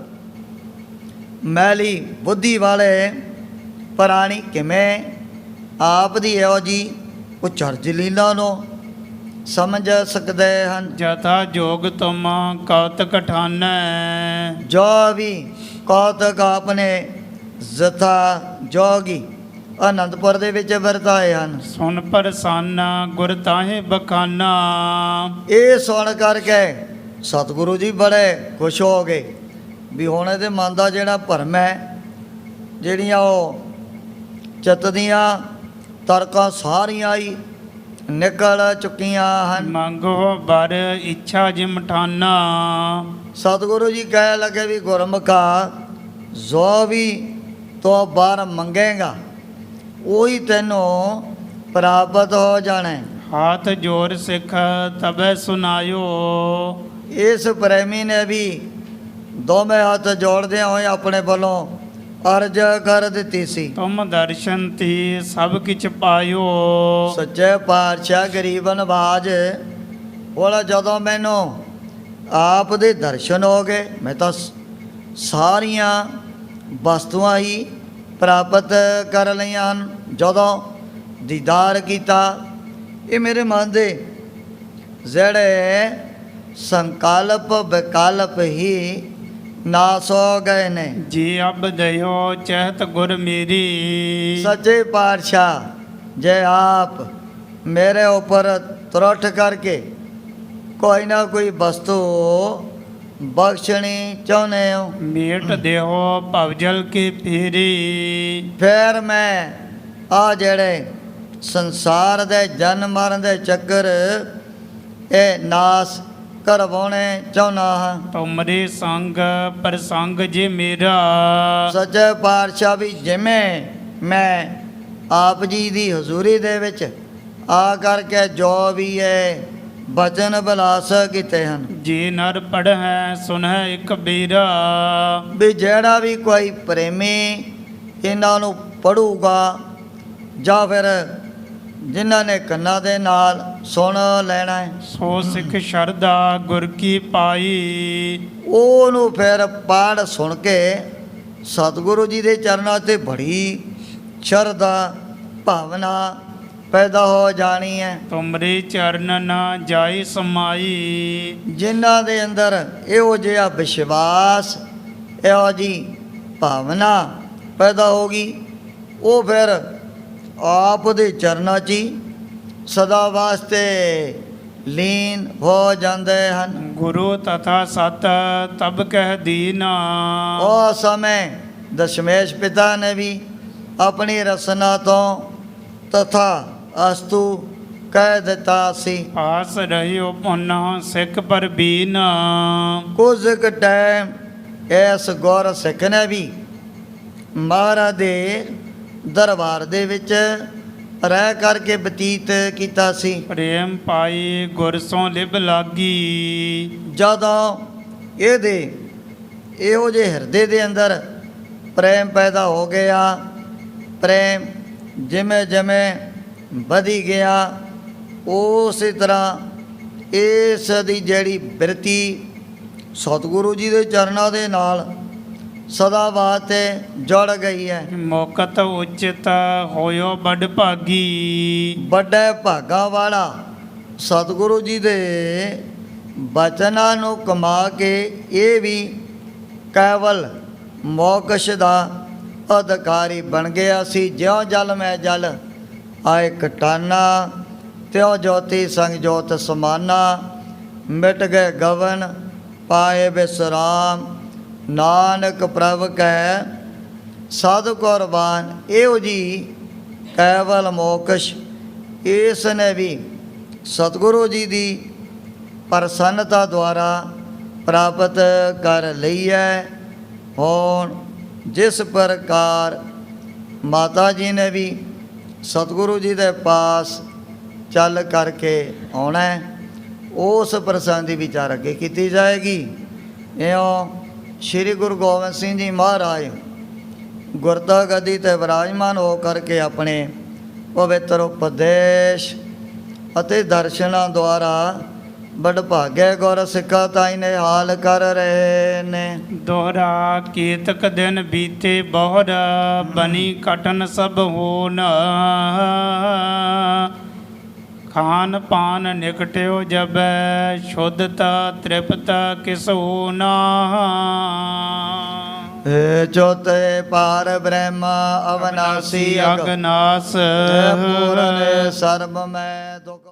ਮੈਲੀ ਬੁੱਧੀ ਵਾਲੇ ਪ੍ਰਾਣੀ ਕਿਵੇਂ ਆਪ ਦੀ ਇਹੋ ਜੀ ਉਚਰਜ ਲੀਲਾ ਨੂੰ ਸਮਝ ਸਕਦੇ ਹਨ। ਜਥਾ ਜੋਗ ਤੁਮ ਕੌਤਕ ਠਾਨੈ। ਜੋ ਵੀ ਕੌਤਕ ਆਪਣੇ ਜਥਾ ਜੋਗੀ ਅਨੰਦਪੁਰ ਦੇ ਵਿੱਚ ਵਰਤਾਏ ਹਨ, ਸੁਨ ਪ੍ਰਸੰਨ ਗੁਰ ਤਾਹੇ ਬਖਾਨਾ। ਇਹ ਸੁਣ ਕਰਕੇ ਸਤਿਗੁਰੂ ਜੀ ਬੜੇ ਖੁਸ਼ ਹੋ ਗਏ ਵੀ ਹੁਣ ਇਹਦੇ ਮਨ ਦਾ ਜਿਹੜਾ ਭਰਮ ਹੈ, ਜਿਹੜੀਆਂ ਉਹ ਚਿੱਤ ਦੀਆਂ ਤਰਕਾਂ ਸਾਰੀਆਂ ਹੀ ਨਿਕਲ ਚੁੱਕੀਆਂ ਹਨ। ਮੰਗੋ ਬਰ ਇੱਛਾ ਜਿਮ ਠਾਨਾ। ਸਤਿਗੁਰੂ ਜੀ ਕਹਿ ਲੱਗੇ ਵੀ ਗੁਰਮੁਖਾ ਜੋ ਵੀ ਤੂੰ ਬਾਰ ਮੰਗੇਗਾ ਉਹੀ ਤੈਨੂੰ ਪ੍ਰਾਪਤ ਹੋ ਜਾਣਾ। ਹਾਥ ਜੋਰ ਸਿੱਖ ਤਬੈ ਸੁਨਾਇਓ। ਇਸ ਪ੍ਰੇਮੀ ਨੇ ਵੀ ਦੋਵੇਂ ਹੱਥ ਜੋੜਦਿਆਂ ਹੋਏ ਆਪਣੇ ਵੱਲੋਂ ਅਰਜ਼ ਕਰ ਦਿੱਤੀ ਸੀ। ਤੁਮ ਦਰਸ਼ਨ ਤੀ ਸਭ ਕਿਛ ਪਾਇਓ। ਸੱਚੇ ਪਾਤਸ਼ਾਹ ਗਰੀਬ ਨਵਾਜ ਹੁਣ ਜਦੋਂ ਮੈਨੂੰ ਆਪ ਦੇ ਦਰਸ਼ਨ ਹੋ ਗਏ, ਮੈਂ ਤਾਂ ਸਾਰੀਆਂ ਵਸਤੂਆਂ ਹੀ ਪ੍ਰਾਪਤ ਕਰ ਲਈਆਂ ਹਨ। ਜਦੋਂ ਦੀਦਾਰ ਕੀਤਾ, ਇਹ ਮੇਰੇ ਮਨ ਦੇ ਜਿਹੜੇ ਸੰਕਲਪ ਵਿਕਲਪ ਹੀ ਨਾਸ ਹੋ ਗਏ ਨੇ। ਜੀ ਅਬ ਦਇਓ ਚਹਿਤ ਗੁਰ ਮੇਰੀ। ਸੱਚੇ ਪਾਤਸ਼ਾਹ ਜੇ ਆਪ ਮੇਰੇ ਉੱਪਰ ਤਰੁੱਠ ਕਰਕੇ ਕੋਈ ਨਾ ਕੋਈ ਵਸਤੂ ਬਖਸ਼ਣੀ ਚਾਹੁੰਦੇ ਹੋ, ਮੇਟ ਦੇਹੋ ਭਵਜਲ ਕੇ ਫੇਰੀ। ਫਿਰ ਮੈਂ ਆ ਜਿਹੜੇ ਸੰਸਾਰ ਦੇ ਜਨਮ ਮਰਨ ਦੇ ਚੱਕਰ ਇਹ ਨਾਸ ਕਰਵਾਉਣੇ ਚਾਹੁੰਦਾ ਹਾਂ। ਤੁਮਰੇ ਸੰਗ ਪ੍ਰਸੰਗ ਜੇ ਮੇਰਾ। ਸੱਚੇ ਪਾਤਸ਼ਾਹ ਵੀ ਜਿਵੇਂ ਮੈਂ ਆਪ ਜੀ ਦੀ ਹਜ਼ੂਰੀ ਦੇ ਵਿੱਚ ਆ ਕਰਕੇ ਜੋ ਵੀ ਹੈ ਬਚਨ ਬਿਲਾਸ ਕੀਤੇ ਹਨ, ਜੇ ਨਰ ਪੜ੍ਹੈ ਸੁਨਹਿ ਇੱਕ ਬੀਰਾ। ਵੀ ਜਿਹੜਾ ਵੀ ਕੋਈ ਪ੍ਰੇਮੀ ਇਹਨਾਂ ਨੂੰ ਪੜੂਗਾ ਜਾਂ ਫਿਰ ਜਿਨ੍ਹਾਂ ਨੇ ਕੰਨਾਂ ਦੇ ਨਾਲ ਸੁਣ ਲੈਣਾ ਹੈ, ਸੋ ਸਿੱਖ ਸ਼ਰਧਾ ਗੁਰ ਕੀ ਪਾਈ। ਉਹਨੂੰ ਫਿਰ ਪਾਠ ਸੁਣ ਕੇ ਸਤਿਗੁਰੂ ਜੀ ਦੇ ਚਰਨਾਂ 'ਤੇ ਬੜੀ ਸ਼ਰਧਾ ਭਾਵਨਾ ਪੈਦਾ ਹੋ ਜਾਣੀ ਹੈ। ਤੁਮਰੇ ਚਰਨ ਨਾ ਜਾਈ ਸਮਾਈ। ਜਿਨ੍ਹਾਂ ਦੇ ਅੰਦਰ ਇਹੋ ਜਿਹਾ ਵਿਸ਼ਵਾਸ, ਇਹੋ ਜਿਹੀ ਭਾਵਨਾ ਪੈਦਾ ਹੋਗੀ, ਉਹ ਫਿਰ ਆਪ ਦੇ ਚਰਨਾਂ 'ਚ ਹੀ ਸਦਾ ਵਾਸਤੇ ਲੀਨ ਹੋ ਜਾਂਦੇ ਹਨ। ਗੁਰੂ ਤਥਾ ਸਤ ਤਬ ਕਹਿ ਦੀਨਾ। ਉਹ ਸਮੇਂ ਦਸ਼ਮੇਸ਼ ਪਿਤਾ ਨੇ ਵੀ ਆਪਣੀ ਰਸਨਾ ਤੋਂ ਤਥਾ ਅਸਤੂ ਕਹਿ ਦਿੱਤਾ ਸੀ। ਆਸ ਰਹਿਓ ਪੁਨਾ ਸਿੱਖ ਪਰ ਬੀਨ। ਕੁਝ ਕੁ ਟਾਈਮ ਇਸ ਗੁਰ ਸਿੱਖ ਨੇ ਵੀ ਮਹਾਰਾਜ ਦੇ ਦਰਬਾਰ ਦੇ ਵਿੱਚ ਰਹਿ ਕਰਕੇ ਬਤੀਤ ਕੀਤਾ ਸੀ। ਪ੍ਰੇਮ ਪਾਈ ਗੁਰ ਸੋਂ ਲਿਬ ਲਾਗੀ। ਜਦੋਂ ਇਹਦੇ ਇਹੋ ਜਿਹੇ ਹਿਰਦੇ ਦੇ ਅੰਦਰ ਪ੍ਰੇਮ ਪੈਦਾ ਹੋ ਗਿਆ। ਪ੍ਰੇਮ ਜਿਵੇਂ ਜਿਵੇਂ ਵਧੀ ਗਿਆ, ਉਸੇ ਤਰ੍ਹਾਂ ਇਸ ਦੀ ਜਿਹੜੀ ਬਿਰਤੀ ਸਤਿਗੁਰੂ ਜੀ ਦੇ ਚਰਨਾਂ ਦੇ ਨਾਲ ਸਦਾ ਵਾਸਤੇ ਜੁੜ ਗਈ ਹੈ। ਮੁਕਤ ਉਚਿਤ ਹੋਇਓ ਬੜ ਭਾਗੀ। ਵੱਡੇ ਭਾਗਾਂ ਵਾਲਾ ਸਤਿਗੁਰੂ ਜੀ ਦੇ ਬਚਨਾਂ ਨੂੰ ਕਮਾ ਕੇ ਇਹ ਵੀ ਕੇਵਲ ਮੋਕਸ਼ ਦਾ ਅਧਿਕਾਰੀ ਬਣ ਗਿਆ ਸੀ। ਜਿਉਂ ਜਲ ਮੈਂ ਜਲ ਆਏ ਕਟਾਨਾ, ਤਿਉ ਜੋਤੀ ਸੰਗ ਜੋਤ ਸਮਾਨਾ। ਮਿਟ ਗਏ ਗਵਨ ਪਾਏ ਵਿਸਰਾਮ, ਨਾਨਕ ਪ੍ਰਭ ਕੈ ਸਦ ਕੁਰਬਾਨ। ਇਹੋ ਜੀ ਕੇਵਲ ਮੋਕਸ਼ ਇਸ ਨੇ ਵੀ ਸਤਿਗੁਰੂ ਜੀ ਦੀ ਪ੍ਰਸੰਨਤਾ ਦੁਆਰਾ ਪ੍ਰਾਪਤ ਕਰ ਲਈ ਹੈ। ਹੁਣ ਜਿਸ ਪ੍ਰਕਾਰ ਮਾਤਾ ਜੀ ਨੇ ਵੀ ਸਤਿਗੁਰੂ ਜੀ ਦੇ ਪਾਸ ਚੱਲ ਕਰਕੇ ਆਉਣਾ ਹੈ, ਉਸ ਪ੍ਰਸੰਗ ਦੀ ਵਿਚਾਰ ਅੱਗੇ ਕੀਤੀ ਜਾਏਗੀ। ਇਉਂ ਸ਼੍ਰੀ ਗੁਰੂ ਗੋਬਿੰਦ ਸਿੰਘ ਜੀ ਮਹਾਰਾਜ ਗੁਰਤਾ ਗੱਦੀ 'ਤੇ ਵਿਰਾਜਮਾਨ ਹੋ ਕਰਕੇ ਆਪਣੇ ਪਵਿੱਤਰ ਉਪਦੇਸ਼ ਅਤੇ ਦਰਸ਼ਨਾਂ ਦੁਆਰਾ ਵਡਭਾਗੇ ਗੁਰ ਸਿੱਖਾਂ ਤਾਈਂ ਨੇ ਹਾਲ ਕਰ ਰਹੇ ਨੇ। ਦੋਹਰਾ ਕੀਤਕ ਦਿਨ ਬੀਤੇ ਬਹੁਰ, ਬਨੀ ਕਟਨ ਸਭ ਹੋਨ। ਖਾਨ ਪਾਨ ਨਿਕਟਿਓ ਜਬੈ, ਸ਼ੁੱਧਤਾ ਤ੍ਰਿਪਤ ਕਿਸ ਹੋਨਾ। ਜੋਤੇ ਪਾਰ ਬ੍ਰਹਮ ਅਵਨਾਸੀ ਅਗਨਾਸ ਪੂਰਨ ਸਰਬ ਮੈਂ ਦੁਖ